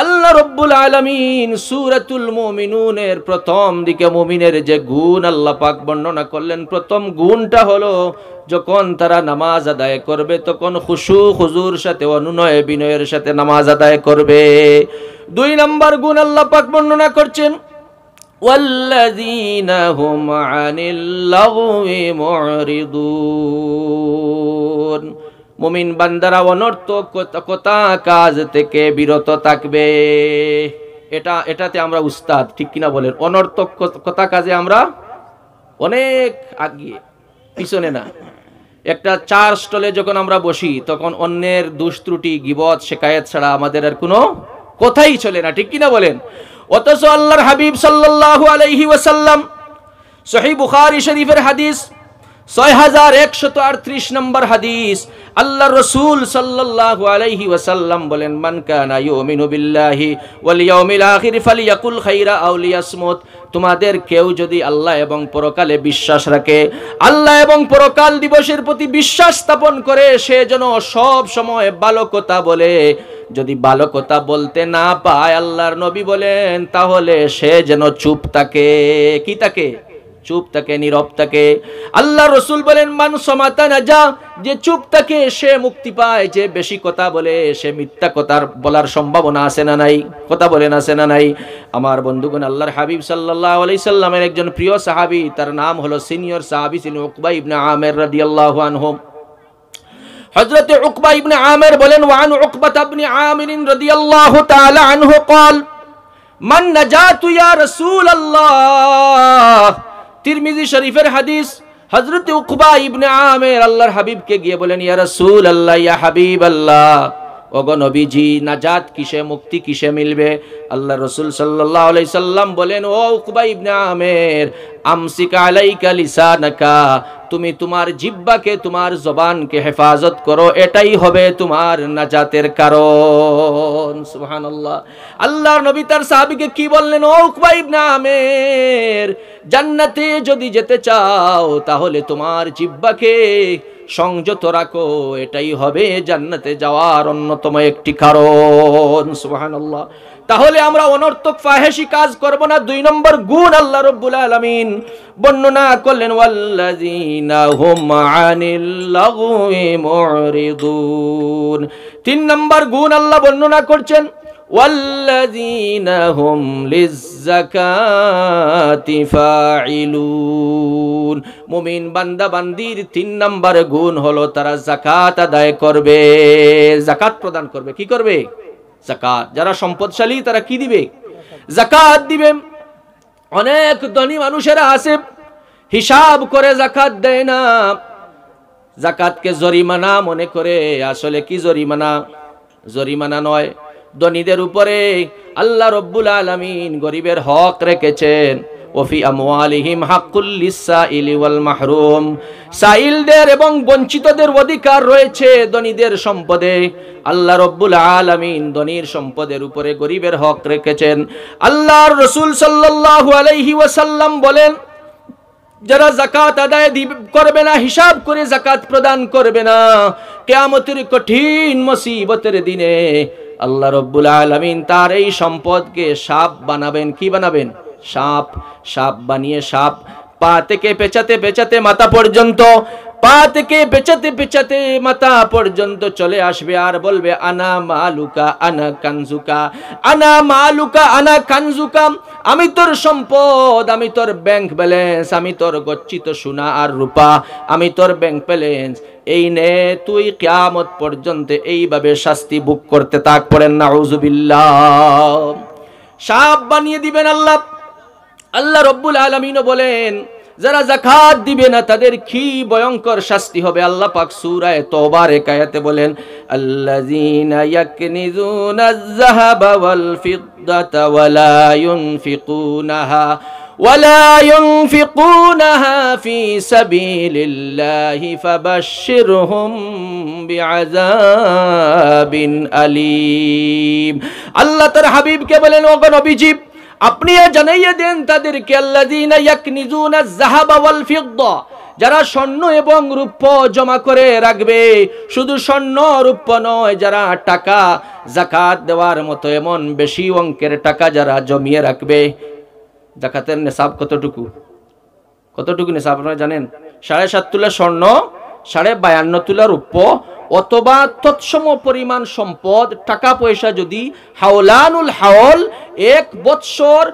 আল্লাহ রব্বুল আলামিন সূরাতুল মুমিনুনের প্রথম দিকে মুমিনের যে গুণ আল্লাহ পাক বর্ণনা করলেন, প্রথম গুণটা হলো যখন তারা নামাজ আদায় করবে তখন খুশু খুজুর সাথে, অনুনয় বিনয়ের সাথে নামাজ আদায় করবে। 2 নম্বর গুণ আল্লাহ পাক বর্ণনা করছেন, ওয়াল্লাযীনা হুম আনিল লাগওয়ি মুরিদুন, মুমিন বান্দারা অনর্থক কথা কাজ থেকে বিরত থাকবে। এটাতে আমরা উস্তাদ, ঠিক কিনা বলেন? অনর্থক কথা কাজে আমরা অনেক আগিয়ে, পিছনে না। একটা চার স্টলে যখন আমরা বসি তখন অন্যের দোষ ত্রুটি, গীবত, শিকায়েত ছাড়া আমাদের আর কোনো কথাই চলে না, ঠিক কিনা বলেন? অথচ আল্লাহর হাবিব সাল্লাল্লাহু আলাইহি ওয়াসাল্লাম, সহিহ বুখারী শরীফের হাদিস 6138 নম্বর হাদিস, আল্লাহর রাসূল সাল্লাল্লাহু আলাইহি ওয়াসাল্লাম বলেন, মান কানা ইউমিনু বিল্লাহি ওয়াল ইয়াউমিল আখির ফালিয়াকুল খাইরা আও লিয়াসমুত। তোমাদের কেউ যদি আল্লাহ এবং পরকালে বিশ্বাস রাখে, আল্লাহ এবং পরকাল দিবসের প্রতি বিশ্বাস স্থাপন করে, সে যেন সব সময় ভালো কথা বলে। যদি ভালো কথা বলতে না পায়, আল্লাহর নবী বলেন, তাহলে সে যেন চুপ থাকে। কি থাকে? চুপ থাকে, নীরব থাকে। আল্লাহ রসুল বলেন, মান সমাতা নাজা, যে চুপ থাকে সে মুক্তি পায়, যে বেশি কথা বলে সে মিথ্যা কথা বলার সম্ভাবনা আছে না নাই? কথা বলেন, আছে না নাই? আমার বন্ধুগণ, আল্লাহর হাবিব সাল্লাল্লাহু আলাইহি সাল্লামের একজন প্রিয় সাহাবী, তার নাম হলো সিনিয়র সাহাবী ছিলেন উকবা ইবনে আমির রাদিয়াল্লাহু আনহু। হযরত উকবা ইবনে আমির বলেন, ওয়ান উকবা ইবনে আমির রাদিয়াল্লাহু তাআলা আনহু قال মান নাজাতু ইয়া রাসূলুল্লাহ। তিরমিজি শরীফের হাদিস। হযরত উকবা ইবনে আমির আল্লাহর হাবিবকে গিয়ে বলেন, ইয়া রাসূলুল্লাহ, ইয়া হাবিবাল্লাহ, ওগো নবীজি, নাজাত কিসে, মুক্তি কিসে মিলবে? আল্লাহ রাসূল সাল্লাল্লাহু আলাইহি সাল্লাম বলেন, ও উকবা ইবনে আমির, আমসিক আলাইকা লিসানাকা, তুমি তোমার জিহ্বাকে, তোমার জবানকে হেফাজত করো, এটাই হবে তোমার নাজাতের কারণ। সুবহানাল্লাহ। আল্লাহর নবী তার সাহাবীকে কি বললেন? ও উকবা ইবনে আমির, জান্নাতে যদি যেতে চাও তাহলে তোমার জিহ্বাকে সংযত রাখো, এটাই হবে জান্নাতে যাওয়ার অন্যতম একটি কারণ। সুবহানাল্লাহ। তাহলে আমরা অনর্থক ফাহেসি কাজ করব না। 2 নম্বর গুণ আল্লাহ রাব্বুল আলামিন বর্ণনা করলেন, ওয়াল্লাযীনা হুম আনিল লাগwi মুরিদুন। 3 নম্বর গুণ আল্লাহ বর্ণনা করছেন, ওয়াল্লাযীনা হুম লিয-যাকাতি ফাইলুন। মুমিন বান্দা বান্দির 3 নম্বর গুণ হলো তারা যাকাত আদায় করবে, যাকাত প্রদান করবে। কি করবে? যাকাত। যারা সম্পদশালী তারা কি দিবে? যাকাত দিবে। অনেক ধনী মানুষেরা আছে, হিসাব করে যাকাত দেয় না, যাকাতকে জরিমানা মনে করে। আসলে কি জরিমানা? জরিমানা নয়। ধনীদের উপরে আল্লাহ রব্বুল আলামিন গরিবের হক রেখেছেন। ওফি আমওয়ালিহিম হাক্কুল লিসাইলি ওয়াল মাহরুম, সাইলদের এবং বঞ্চিতদের অধিকার রয়েছে ধনীদের সম্পদে। আল্লাহ রব্বুল আলামিন ধনীর সম্পদের উপরে গরিবের হক রেখেছেন। আল্লাহর রাসূল সাল্লাল্লাহু আলাইহি ওয়াসাল্লাম বলেন, যারা যাকাত আদায় করবে না, হিসাব করে যাকাত প্রদান করবে না, কিয়ামতের কঠিন মুসিবতের দিনে আল্লাহ রব্বুল আলামিন তার এই সম্পদকে সাপ বানাবেন। কি বানাবেন? সাপ। সাপ বানিয়ে সাপ পা থেকে পেঁচাতে পেঁচাতে মাথা পর্যন্ত, পা থেকে পেঁচাতে পেঁচাতে মাথা পর্যন্ত চলে আসবে আর বলবে, আনা মালুকা আনা কানজুকা, আনা মালুকা আনা কানজুকা, আমি তোর সম্পদ, আমি তোর ব্যাংক ব্যালেন্স, আমি তোর গচ্ছিত সোনা আর রূপা, আমি তোর ব্যাংক ব্যালেন্স, এই নে, তুই কিয়ামত পর্যন্ত এইভাবে শাস্তি ভোগ করতে থাক। পড়েন নাউযুবিল্লাহ। সাপ বানিয়ে দিবেন আল্লাহ। আল্লাহ রব্বুল আলামিন বলেন, যারা যাকাত দিবে না তাদের কি ভয়ঙ্কর শাস্তি হবে। আল্লাহ পাক সূরা তওবার এক আয়াতে বলেন, আল্লাযীনা ইয়াকনিজুনাজ যাহাবা ওয়াল ফিদ্দাতা ওয়ালা ইউনফিকুনাহা ফি সাবিলিল্লাহি ফাবাশশিরহুম বিআযাবিন আলীম। আল্লাহ তার হাবিবকে বলেন, ওগো নবীজি, আপনি জানাইয়ে দেন তাদেরকে, আল্লাযীনা ইয়াকনিজুনাজ যাহাবা ওয়াল ফিদ্দা, যারা স্বর্ণ এবং রূপ্য জমা করে রাখবে। শুধু স্বর্ণ রূপ্য নয়, যারা টাকা যাকাত দেওয়ার মতো এমন বেশি অঙ্কের টাকা যারা জমিয়ে রাখবে। যাকাতের নিসাব কতটুকু? কতটুকু নিসাব আপনারা জানেন? 7.5 তোলা স্বর্ণ, 52.5 তোলা রূপ্য, অথবা তৎসম পরিমাণ সম্পদ, টাকা পয়সা যদি হাওলানুল হাওল 1 বৎসর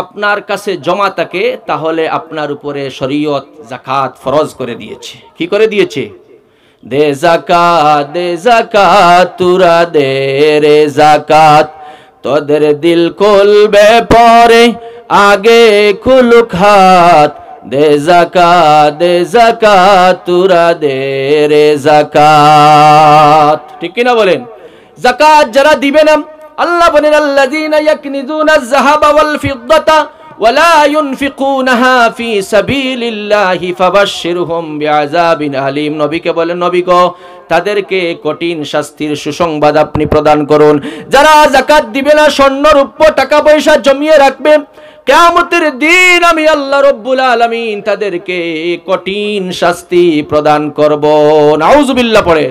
আপনার কাছে জমা থাকে, তাহলে আপনার উপরে শরীয়ত যাকাত ফরজ করে দিয়েছে। কি করে দিয়েছে? দে যাকাত, দে যাকাত, তুরা দে রে যাকাত, তোদের দিল খুলবে পরে আগে খুলুক হাত। দে যাকাত, দে যাকাত, তুরা দে রে যাকাত। ঠিক কি না বলেন? যাকাত যারা দিবে না, আল্লাহ বলেন, আল্লাযীনা ইয়াকনিজুনাজ যাহাবা ওয়াল ফিদ্দাতা ওয়ালা ইউনফিকুনাহা ফি সাবিলিল্লাহি ফাবাশশিরহুম বিআযাবিন আলীম। নবীকে বলেন, নবী গো, তাদেরকে কঠিন শাস্তির সুসংবাদ আপনি প্রদান করুন। যারা যাকাত দিবে না, স্বর্ণ রূপ্য টাকা পয়সা জমিয়ে রাখবে, কিয়ামতের দিন আমি আল্লাহ রব্বুল আলামিন তাদেরকে কঠিন শাস্তি প্রদান করব। নাউজুবিল্লাহ পড়ে।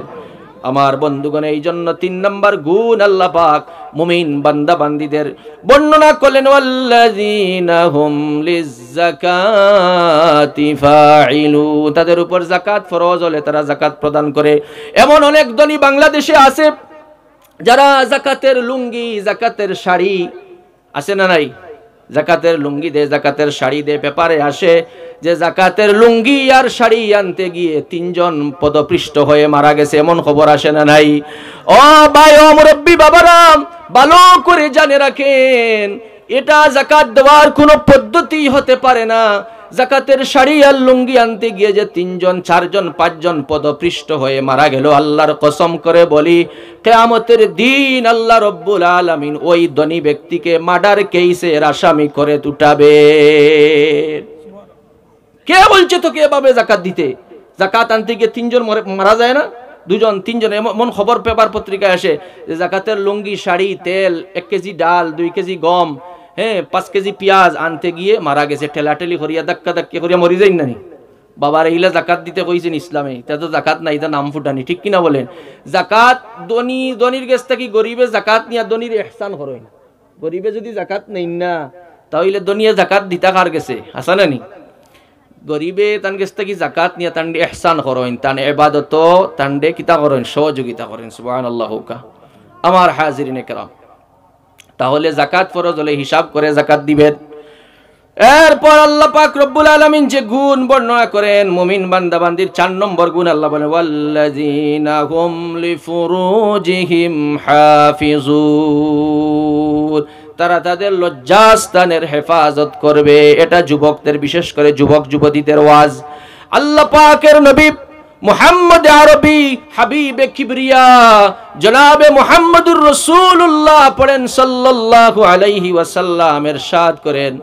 আমার বন্ধুগণ, এই জন্য 3 নম্বর গুণ আল্লাহ পাক মুমিন বান্দা বান্দীদের বর্ণনা করলেন, ওয়াল্লাযীনা হুম লিয-যাকাতি ফাইলুন, তাদের উপর যাকাত ফরজ হলে তারা যাকাত প্রদান করে। এমন অনেক ধনী বাংলাদেশে আছে যারা যাকাতের লুঙ্গি, যাকাতের শাড়ি আছে না নাই, যাকাতের লুঙ্গি দে, যাকাতের শাড়ি দে, পেপারে আসে যে যাকাতের লুঙ্গি আর শাড়ি আনতে গিয়ে 3 জন পদপৃষ্ট হয়ে মারা গেছে, এমন খবর আসে না নাই? ও ভাই, ও মুরব্বী বাবারা, ভালো করে জেনে রাখেন, এটা যাকাত দেওয়ার কোনো পদ্ধতি হতে পারে না। যাকাতের শাড়ি আর লুঙ্গি আনতে গিয়ে যে 3 জন 4 জন 5 জন পদপৃষ্ট হয়ে মারা গেল, আল্লাহর কসম করে বলি, কিয়ামতের দিন আল্লাহ রব্বুল আলামিন ওই ধনী ব্যক্তিকে মার্ডার কেসের আসামি করে উঠাবে। কে বলছে তোকে এভাবে যাকাত দিতে? যাকাত আনতে গিয়ে 3 জন মারা যায় না? 2 জন 3 জন, এমন খবর পেপার পত্রিকায় আসে যে যাকাতের লুঙ্গি, শাড়ি, তেল, 1 কেজি ডাল, 2 কেজি গম, 5 কেজি পেঁয়াজ আনতে গিয়ে মারা গেছে। ঠেলাঠেলি করিয়া ধাক্কা ধাক্কি করিয়া মরি যাই নানি? বাবার এইলা জাকাত দিতে কইছেন ইসলামে, তা তো জাকাত নাই, তা নাম ফুটানি, ঠিক কিনা বলেন? জাকাত ধনীর কাছ থেকে গরিবে জাকাত নিয়া ধনীর ইহসান করেন। গরিবে যদি জাকাত নেই না, তাহলে ধনীয়ে জাকাত দিতা কার গেছে? আসা নানি? গরিবে তান কাছ থেকে জাকাত নিয়া তান্ডে ইহসান করেন, তান ইবাদত তান্ডে কিতা করেন? সহযোগিতা করেন। সুবহানাল্লাহ। আমার হাজিরিনে কেরাম, তাহলে জাকাত ফরজ হলে হিসাব করে জাকাত দিবেন। এরপর আল্লাহ পাক রব্বুল আলামিন যে গুণ বর্ণনা করেন মুমিন বান্দা বান্দির, 4 নম্বর গুণ আল্লাহ বলেন, ওয়াল্লাযীনা হুম লিফুরুজিহিম হাফিজুন, তারা তাদের লজ্জাস্থানের হেফাজত করবে। এটা যুবকদের, বিশেষ করে যুবক যুবতীদের ওয়াজ। আল্লাহ পাকের নবী মুহাম্মদ আরবি হাবিবে কিবরিয়া জনাবে মুহাম্মদুর রাসূলুল্লাহ পড়েন সাল্লাল্লাহু আলাইহি ওয়াসাল্লাম, ইরশাদ করেন,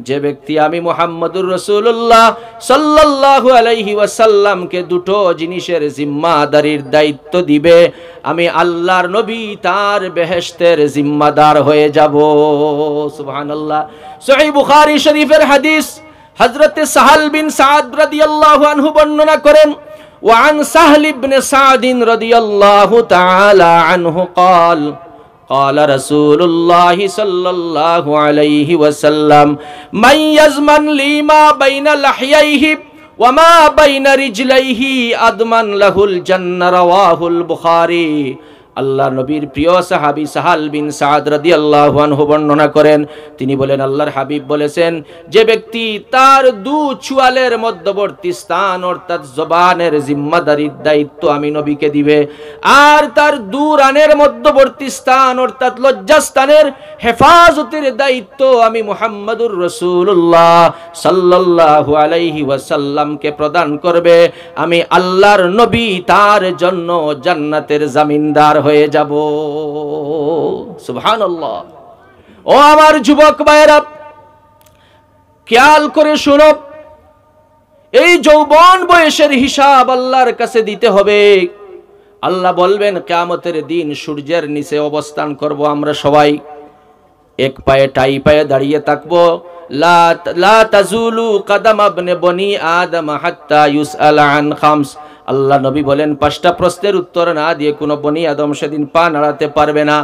যে ব্যক্তি আমি মুহাম্মদুর রাসূলুল্লাহ সাল্লাল্লাহু আলাইহি ওয়াসাল্লামকে 2টো জিনিসের জিম্মাদারির দায়িত্ব দিবে, আমি আল্লাহর নবী তার বেহেশতের জিম্মাদার হয়ে যাব। সুবহানাল্লাহ। সহিহ বুখারী শরীফের হাদিস, হযরত সাহাল বিন সাদ রাদিয়াল্লাহু আনহু বর্ণনা করেন, وعن سهل بن سعد رضي الله تعالى عنه قال قال رسول الله صلى الله عليه وسلم من يزمن لي ما بين لحييه وما بين رجليه أضمن له الجنة رواه البخاري। আল্লাহ নবীর প্রিয় সাহাবী সাহাল বিন সাদ রাদিয়াল্লাহু আনহু বর্ণনা করেন, তিনি বলেন, আল্লাহর হাবিব বলেছেন, যে ব্যক্তি তার 2 চুয়ালের মধ্যবর্তী স্থান অর্থাৎ জবানের জিম্মাদারির দায়িত্ব আমি নবীকে দিবে, আর তার 2 রানের মধ্যবর্তী স্থান অর্থাৎ লজ্জাস্থানের হেফাজতের দায়িত্ব আমি মুহাম্মদুর রাসূলুল্লাহ সাল্লাল্লাহু আলাইহি ওয়াসাল্লামকে প্রদান করবে, আমি আল্লাহর নবী তার জন্য জান্নাতের জামিনদার হয়ে যাব। সুবহানাল্লাহ। ও আমার যুবক ভাইরা, খেয়াল করে শুনো, এই যৌবন বয়সের হিসাব আল্লাহর কাছে দিতে হবে। আল্লাহ বলবেন কিয়ামতের দিন সূর্যের নিচে অবস্থান করব আমরা সবাই, এক পায়ে টাই পায়ে দাঁড়িয়ে থাকবো। লা তাজুলু কদম ইবনে বনি আদম হাত্তা ইউসআল আন খামস। আল্লাহ নবী বলেন 5টা প্রশ্নের উত্তর না দিয়ে কোনো বনি আদম সেদিন পা নাড়াতে পারবে না।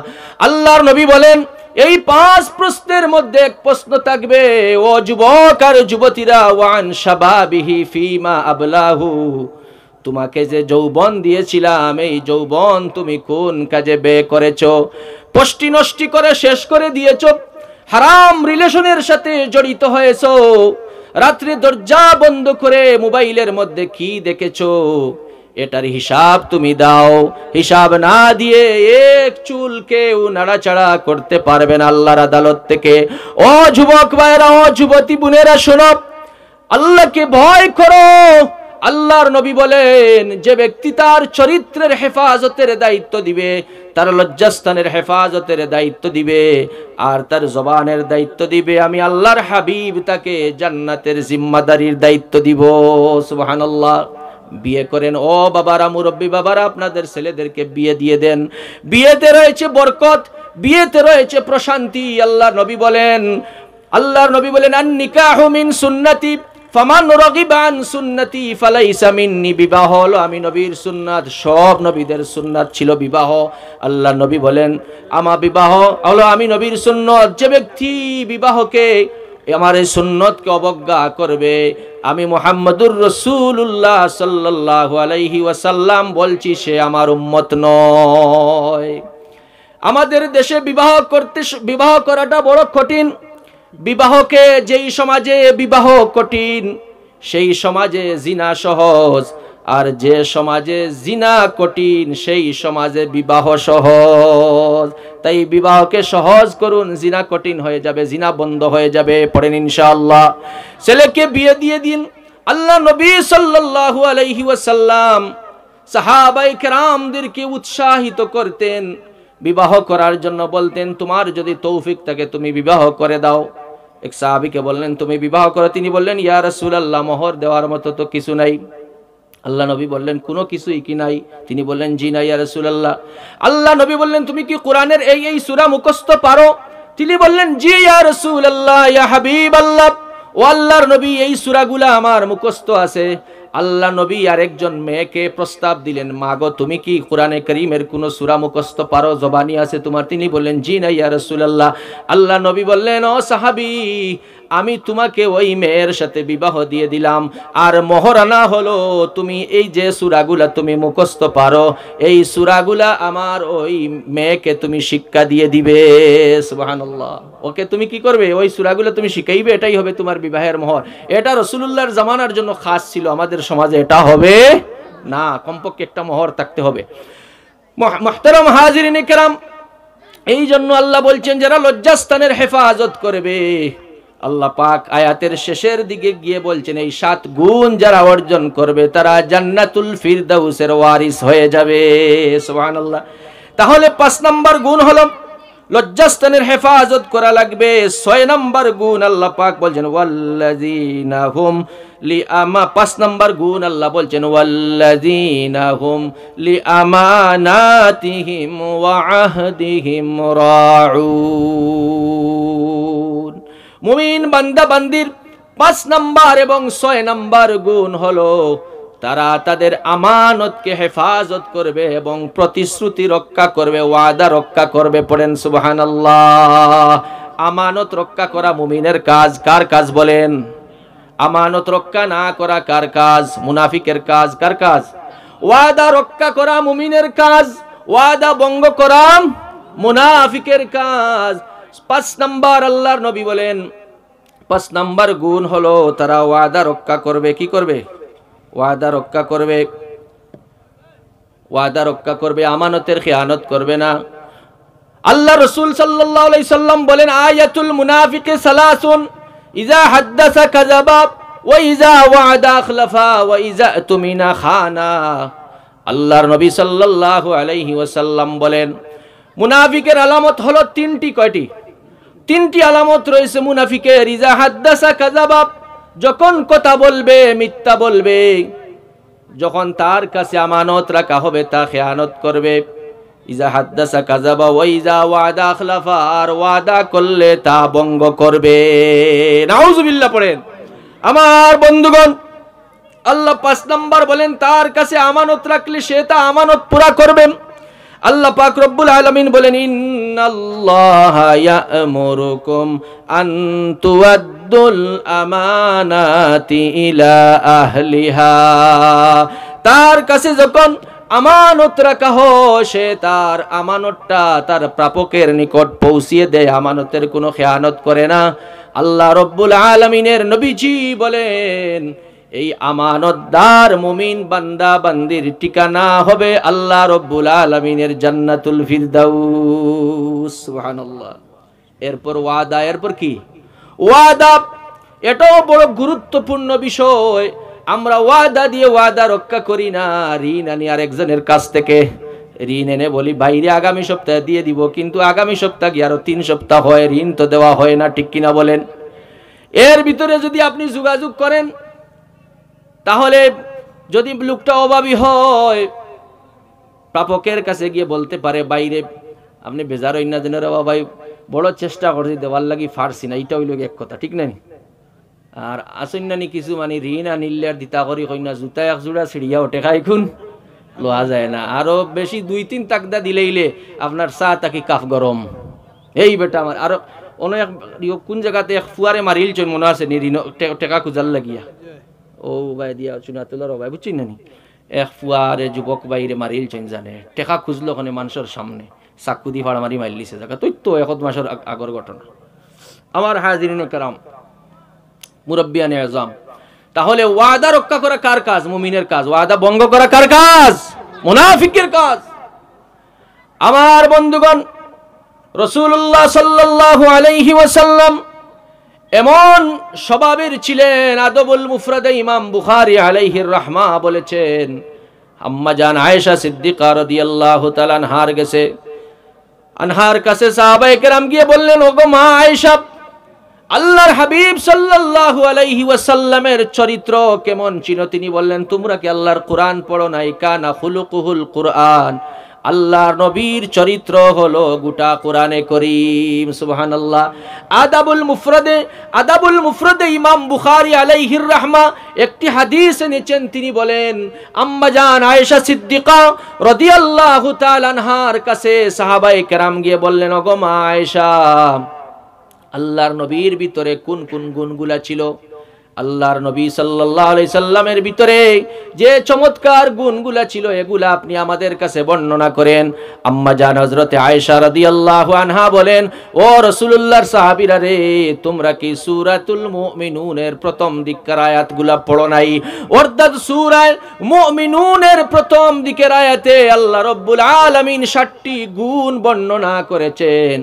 আল্লাহর নবী বলেন এই 5 প্রশ্নের মধ্যে এক প্রশ্ন থাকবে, ও যুবক আর যুবতীরা, ওয়ান শাবাবিহি ফিমা আবলাহু, তোমাকে যে যৌবন দিয়েছিলাম এই যৌবন তুমি কোন কাজে ব্যয় করেছো? পষ্টি নষ্টি করে শেষ করে দিয়েছো, হারাম রিলেশনের সাথে জড়িত হয়েছো, রাত্রে দরজা বন্ধ করে মোবাইলের মধ্যে কি দেখেছো, এটার হিসাব তুমি দাও। হিসাব না দিয়ে এক চুল কেউ নাড়াচাড়া করতে পারবে না আল্লাহর আদালত থেকে। ও যুবক ভাইরা, ও যুবতী বোনেরা, শোনো, আল্লাহকে ভয় করো। আল্লাহর নবী বলেন যে ব্যক্তি তার চরিত্রের হেফাজতের দায়িত্ব দিবে, তার লজ্জাস্থানের হেফাজতের দায়িত্ব দিবে, আর তার জবানের দায়িত্ব দিবে, আমি আল্লাহর হাবিব তাকে জান্নাতের জিম্মাদারির দায়িত্ব দিব। সুবহানাল্লাহ। বিয়ে করেন ও বাবারা, মুরব্বী বাবারা, আপনাদের ছেলেদেরকে বিয়ে দিয়ে দেন। বিয়েতে রয়েছে বরকত, বিয়েতে রয়েছে প্রশান্তি। আল্লাহ নবী বলেন আল্লাহর নবী বলেন আন নিকাহু মিন সুন্নতি ফামান রাগিবা আন সুন্নতি ফালাইসা মিন্নি। বিবাহ হলো আমি নবীর সুন্নাত, সব নবীদের সুন্নাত ছিল বিবাহ। আল্লাহ নবী বলেন আমার বিবাহ হলো আমি নবীর সুন্নত, যে ব্যক্তি বিবাহকে আমার এই সুন্নতকে অবজ্ঞা করবে, আমি মুহাম্মদুর রাসূলুল্লাহ সাল্লাল্লাহু আলাইহি ওয়াসাল্লাম বলছি সে আমার উম্মত নয়। আমাদের দেশে বিবাহ করাটা বড় কঠিন। বিবাহকে যেই সমাজে বিবাহ কঠিন সেই সমাজে জিনা সহজ, আর যে সমাজে জিনা কঠিন সেই সমাজে বিবাহ সহজ। তাই বিবাহকে সহজ করুন, জিনা কঠিন হয়ে যাবে, জিনা বন্ধ হয়ে যাবে। পড়েন ইনশাআল্লাহ। ছেলেকে বিয়ে দিয়ে দিন। আল্লাহ নবী সাল্লাল্লাহু আলাইহি ওয়াসাল্লাম সাহাবায়ে কেরামদেরকে উৎসাহিত করতেন, বিবাহ করার জন্য বলতেন তোমার যদি তৌফিক থাকে তুমি বিবাহ করে দাও। এক সাহাবীকে বললেন তুমি বিবাহ করো, তিনি বললেন ইয়া রাসূলুল্লাহ মোহর দেওয়ার মতো তো কিছু নাই। আল্লাহ নবী বললেন কোনো কিছুই কি নাই? তিনি বললেন জি না ইয়া রাসূলুল্লাহ। আল্লাহ নবী বললেন তুমি কি কোরআনের এই সূরা মুখস্থ পারো? তিনি বললেন জি ইয়া রাসূলুল্লাহ ইয়া হাবিবাল্লাহ। ও আল্লাহর নবী এই সূরাগুলো আমার মুখস্থ আছে। আল্লাহ নবী আরেকজন মেয়েকে প্রস্তাব দিলেন, মা গো তুমি কি কোরআনে কারীমের কোন সূরা মুখস্থ পারো, জবানি আছে তোমার? তিনি বললেন জি না ইয়া রাসূলুল্লাহ। আল্লাহ নবী বললেন ও সাহাবী, আমি তোমাকে ওই মেয়ের সাথে বিবাহ দিয়ে দিলাম, আর মোহরানা হলো তুমি এই যে সূরাগুলা তুমি মুখস্থ পারো এই সূরাগুলা আমার ওই মেয়েকে তুমি শিক্ষা দিয়ে দিবে। সুবহানাল্লাহ। ওকে তুমি কি করবে? ওই সূরাগুলা তুমি শিখাইবে, এটাই হবে তোমার বিবাহের মোহর। এটা রাসূলুল্লাহর জামানার জন্য খাস ছিল, আমাদের সমাজে এটা হবে না। কমপক্ষে একটা মোহর থাকতে হবে। মুহতারাম হাজিরিন কিরাম, এই জন্য আল্লাহ বলছেন যারা লজ্জাস্থানের হেফাজত করবে, আল্লাহ পাক আয়াতের শেষের দিকে গিয়ে বলছেন এই 7 গুণ যারা অর্জন করবে তারা জান্নাতুল ফিরদাউসের ওয়ারিস হয়ে যাবে। সুবহানাল্লাহ। তাহলে 5 নম্বর গুণ হলো লজ্জাস্থানের হেফাজত করা লাগবে। 6 নম্বর গুণ আল্লাহ পাক বলছেন ওয়াল্লাযিনা হুম লিআমা 5 নম্বর গুণ আল্লাহ বলছেন ওয়াল্লাযিনা হুম লিআমানাতিহিম ওয়া আহদিহিম রাউন। মুমিন বান্দা বান্দির 5 নম্বর এবং 6 নম্বর গুণ হলো তারা তাদের আমানতকে হেফাজত করবে এবং প্রতিশ্রুতি রক্ষা করবে, ওয়াদা রক্ষা করবে। পড়েন সুবহানাল্লাহ। আমানত রক্ষা করা মুমিনের কাজ। কার কাজ বলেন? আমানত রক্ষা না করা কার কাজ? মুনাফিকের কাজ। কার কাজ? ওয়াদা রক্ষা করা মুমিনের কাজ, ওয়াদা ভঙ্গ করা মুনাফিকের কাজ। 5 নম্বর আল্লাহর নবী বলেন 5 নম্বর গুণ হলো তারা ওয়াদা রক্ষা করবে। কি করবে? ওয়াদা রক্ষা করবে। ওয়াদা রক্ষা করবে, আমানতের খেয়ানত করবে না। আল্লাহ রাসূল সাল্লাল্লাহু আলাইহি সাল্লাম বলেন আয়াতুল মুনাফিকি সালাসুন ইযা হাদাসা কাযাবা ওয়া ইযা ওয়া'দা আখলাফা ওয়া ইযা তুমিনা খানা। আল্লাহর নবী সাল্লাল্লাহু আলাইহি ওয়াসাল্লাম বলেন মুনাফিকের আলামত হলো 3টি। কয়টি? 3টি আলামত রয়েছে মুনাফিকের। ইযা হাদাসা কাযাবা, যখন কথা বলবে মিথ্যা বলবে, যখন তার কাছে আমানত রাখা হবে তা খেয়ানত করবে। ইজা হাদাসা কাযাবা ওয়া ইজা ওয়াদা আখলাফা, আর ওয়াদা করলে তা ভঙ্গ করবে। নাউজুবিল্লাহ। পড়েন আমার বন্ধুগণ, আল্লাহ 5 নম্বর বলেন তার কাছে আমানত রাখলে সে তা আমানত পুরা করবেন। আল্লাহ পাক রব্বুল আলামিন বলেন ইন্নাল্লাহা ইয়া'মুরুকুম আন তুআদ্দুল আমানাতি ইলা আহলিহা। তার কাছে যখন আমানত রাখা হয় সে তার আমানতটা তার প্রাপকের নিকট পৌঁছিয়ে দেয়, আমানতের কোনো খেয়ানত করে না। আল্লাহ রব্বুল আলামিনের নবীজি বলেন এই আমানতদার মুমিন বান্দা বান্দির ঠিকানা হবে আল্লাহ রব্বুল আলামিনের জান্নাতুল ফিরদাউস। সুবহানাল্লাহ। এরপর ওয়াদা। এরপর কি? ওয়াদা। এটাও বড় গুরুত্বপূর্ণ বিষয়। আমরা ওয়াদা দিয়ে ওয়াদা রক্ষা করি না। ঋণ আনি আরেকজনের কাছ থেকে, ঋণ এনে বলি বাইরে আগামী সপ্তাহে দিয়ে দিব, কিন্তু আগামী সপ্তাহ গিয়ে আরো 3 সপ্তাহ হয়, ঋণ তো দেওয়া হয় না। ঠিক কিনা বলেন? এর ভিতরে যদি আপনি যোগাযোগ করেন তাহলে যদি লোকটা অভাবী হয় প্রাপকের কাছে গিয়ে বলতে পারে বাইরে আপনি বেজার হইন না যেন রে ভাই বড় চেষ্টা করছি দেওয়ার লাগি ফারছি না, এটা হইল এক কথা, ঠিক না? আর আসন্যানি কিছু মানে ঋণ আনিলে আর দিতা করি কই না, জুতা এক জোড়া ছিড়িয়া ওঠে খাই খুন লোয়া যায় না। আরো বেশি 2-3 তাকদা দিলেইলে আপনার চা তাকি কাফ গরম। এই বেটা আমার আরো অনেক কোন জায়গাতে এক ফুয়ারে মারিল চই মনে আছে নি ঋণ টেকা খুঁজার লাগিয়া, ও ভাই দিয়া চুনা তোলার ভাই বুঝছি না নি, এক ফুয়ারে যুবক বাইরে মারিল চইন জানে, টেকা খুঁজলো ওখানে মানুষের সামনে, চাকু দি ফাড়া মারি মারিলিছে জায়গা, তুই তো 1 মাসের আগর ঘটনা। আমার হাজিরিনে কেরাম, মুরব্বিয়ানে আজম, তাহলে ওয়াদা রক্ষা করা কার কাজ? মুমিনের কাজ। ওয়াদা ভঙ্গ করা কার কাজ? মুনাফিকের কাজ। আমার বন্ধুগণ, রাসূলুল্লাহ সাল্লাল্লাহু আলাইহি ওয়াসাল্লাম এমন স্বভাবের ছিলেন, আদবুল মুফরাদে ইমাম বুখারী আলাইহির রাহমা বলেছেন, আম্মা জান আয়েশা সিদ্দিকা রাদিয়াল্লাহু তাআলা আনহার কাছে সাহাবায়ে কেরাম গিয়ে বললেন, ওগো মা আয়েশা, আল্লাহর হাবিব সাল্লাল্লাহু আলাইহি ওয়াসাল্লামের চরিত্র কেমন ছিল? তিনি বললেন, তোমরা কি আল্লাহর কোরআন পড়ো নাই? কানা খুলুকুহুল কোরআন, আল্লাহর নবীর চরিত্র হলো গোটা কোরআনে করিম। সুবহানাল্লাহ। আদাবুল মুফরাদে ইমাম বুখারী আলাইহির রাহমা একটি হাদিস এনেছেন, তিনি বলেন, আম্মা জান আয়েশা সিদ্দিকা রাদিয়াল্লাহু তাআলা আনহার কাছে সাহাবায়ে কেরাম গিয়ে বললেন, ওগো মা আয়েশা, আল্লাহর নবীর ভিতরে কোন কোন গুণগুলা ছিল? আল্লাহর নবী সাল্লাল্লাহু আলাইহি সাল্লামের ভিতরে যে চমৎকার গুণগুলা ছিল, এগুলা আপনি আমাদের কাছে বর্ণনা করেন। আম্মা জান হযরতে আয়েশা রাদিয়াল্লাহু আনহা বলেন, ও রাসূলুল্লাহর সাহাবীরা রে, তোমরা কি সূরাতুল মুমিনুনের প্রথম দিকের আয়াতগুলা পড়ো নাই? অর্থাৎ সূরা মুমিনুনের প্রথম দিকের আয়াতে আল্লাহ রাব্বুল আলামিন 7টি গুণ বর্ণনা করেছেন।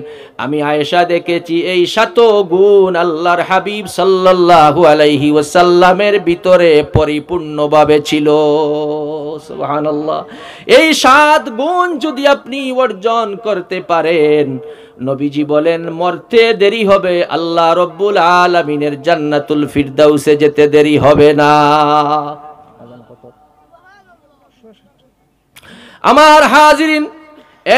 আমি আয়েশা দেখেছি এই 7 গুণ আল্লাহর হাবিব সাল্লাল্লাহু আলাইহি ওয়াসাল্লামের ভিতরে পরিপূর্ণভাবে ছিল। সুবহানাল্লাহ। এই 7 গুণ যদি আপনি অর্জন করতে পারেন, নবীজি বলেন মরতে দেরি হবে, আল্লাহ রাব্বুল আলামিনের জান্নাতুল ফিরদাউসে যেতে দেরি হবে না। আমার হাজিরিন,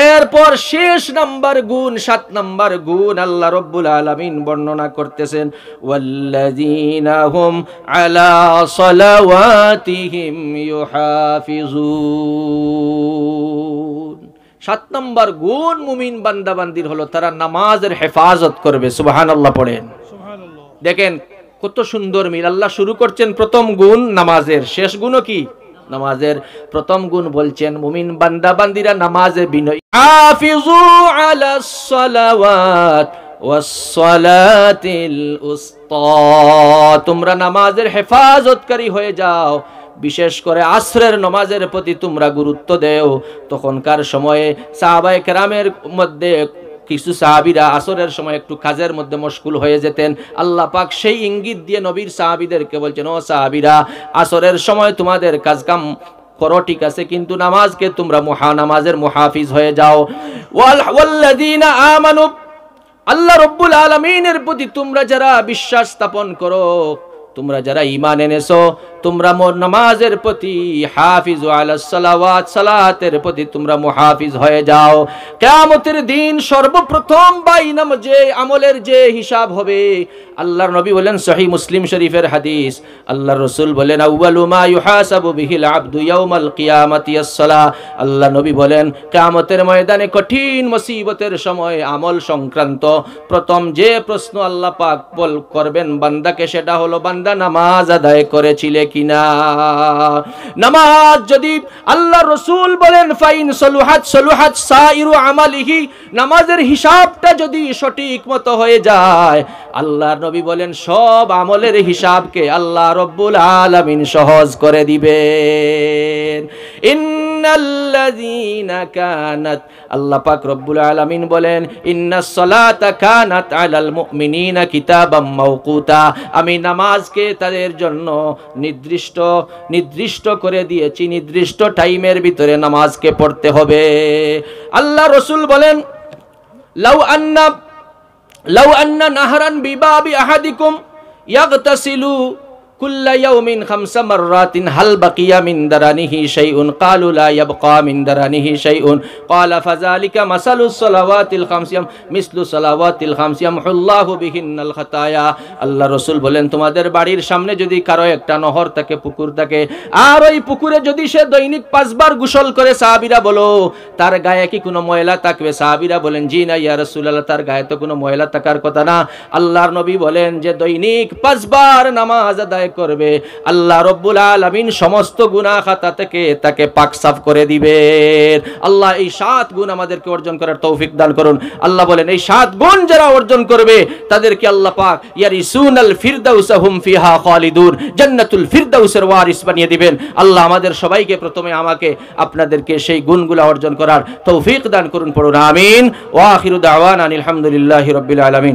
এরপর শেষ নাম্বার গুণ, 7 নাম্বার গুণ আল্লাহ রাব্বুল আলামিন বর্ণনা করতেছেন, ওয়াল্লাযীনা হুম আলা সালাওয়াতিহিম ইউহাফিজুন। 7 নাম্বার গুণ মুমিন বান্দা বান্দির হলো তারা নামাজের হেফাজত করবে। সুবহানাল্লাহ পড়েন। সুবহানাল্লাহ। দেখেন কত সুন্দর মিল। আল্লাহ শুরু করছেন প্রথম গুণ নামাজের, শেষ গুণও কি? নামাজের। প্রথম গুণ বলছেন মুমিন বান্দা বান্দিরা নামাজে বিনয়ী। হাফিজু আলাস সালাওয়াত ওয়াস সালাতিল উসতা, তোমরা নামাজের হেফাজতকারী হয়ে যাও, বিশেষ করে আসরের নামাজের প্রতি তোমরা গুরুত্ব দেও। তখনকার সময়ে সাহাবায়ে কেরামের মধ্যে কিছু সাহাবীরা আসরের সময় একটু কাজের মধ্যে মশগুল হয়ে যেতেন। আল্লাহ পাক সেই ইঙ্গিত দিয়ে নবীর সাহাবীদেরকে বলছেন, ও সাহাবীরা, আসরের সময় তোমাদের কাজ কাম করো ঠিক আছে, কিন্তু নামাজকে তোমরা নামাজের মুহাফিজ হয়ে যাও। ওয়াল্লাযীনা আমানু, আল্লাহ রাব্বুল আলামিনের প্রতি তোমরা যারা বিশ্বাস স্থাপন করো, তোমরা যারা ঈমান এনেছো, তোমরা নামাজের প্রতি হাফিজু আলাস সালাওয়াত, সালাতের প্রতি তোমরা মুহাফিজ হয়ে যাও। কিয়ামতের দিন সর্বপ্রথম বাইনাম যে আমলের যে হিসাব হবে, আল্লাহর নবী বলেন, সহিহ মুসলিম শরীফের হাদিস, আল্লাহর রাসূল বলেন, আউয়ালু মা ইউহাসাবু বিহিল আবদু ইয়াউমাল কিয়ামাতি আস-সালাহ। আল্লাহ নবী বলেন, কিয়ামতের ময়দানে কঠিন মুসিবতের সময় আমল সংক্রান্ত প্রথম যে প্রশ্ন আল্লাহ পাক করবেন বান্দাকে, সেটা হলো, বান্দা নামাজ আদায় করেছিলে কিনা? নামাজ যদি, আল্লাহ রাসূল বলেন, ফাইন সলুহাত সলুহাত সাইরু আমালিহি, নামাজের হিসাবটা যদি সঠিক মতো হয়ে যায়, আল্লাহর নবী বলেন সব আমলের হিসাবকে আল্লাহ রাব্বুল আলামিন সহজ করে দিবেন। ইন্নাল্লাযীনা কানাত, আল্লাহ পাক রব্বুল আলামিন বলেন, ইন্নাস সালাতা কানাত আলাল মুমিনিনা কিতাবাম মাওকুতা, আমি নামাজকে তাদের জন্য নির্দিষ্ট করে দিয়েছি, নির্দিষ্ট টাইমের ভিতরে নামাজকে পড়তে হবে। আল্লাহ রাসূল বলেন, লাউ আন্না নাহরান বিবাবি আহাদিকুম ইয়াগতাসিলু কুল্লা ইয়াউমিন খামসা মাররাতিন হাল বাকিয়া মিন দারানিহি শাইউন ক্বালু লা ইয়াবকা মিন দারানিহি শাইউন ক্বালা ফাযালিকা মাসালুস সালাওয়াতিল খামসিয়াম মিসলু সালাওয়াতিল খামসিয়াম হুল্লাহু বিহিন্নাল খাতায়া। আল্লাহ রাসূল বলেন, তোমাদের বাড়ির সামনে যদি কারো একটা নহর থাকে, পুকুর থাকে, আর ওই পুকুরে যদি সে দৈনিক 5 বার গোসল করে, সাহাবীরা বলো তার গায়ে কি কোনো ময়লা থাকবে? সাহাবীরা বলেন, জি না ইয়া রাসূলুল্লাহ, তার গায়ে তো কোনো ময়লা থাকার কথা না। আল্লাহর নবী বলেন যে দৈনিক 5 বার নামাজ আদায় করবে, আল্লাহ রব্বুল আলামিন সমস্ত গুনাহ খাতা থেকে তাকে পাক সাফ করে দিবেন। আল্লাহ এই 7 গুণ আমাদেরকে অর্জন করার তৌফিক দান করুন। আল্লাহ বলেন এই 7 গুণ যারা অর্জন করবে তাদেরকে আল্লাহ পাক ইয়ারিসুনাল ফিরদাউস হুম ফিহা খালিদুন, জান্নাতুল ফিরদাউসের ওয়ারিস বানিয়ে দিবেন। আল্লাহ আমাদের সবাইকে, প্রথমে আমাকে আপনাদেরকে সেই গুণগুলো অর্জন করার তৌফিক দান করুন। পড়ুন আমিন। ওয়া আখিরু দাওয়ানা আলহামদুলিল্লাহি রাব্বিল আলামিন।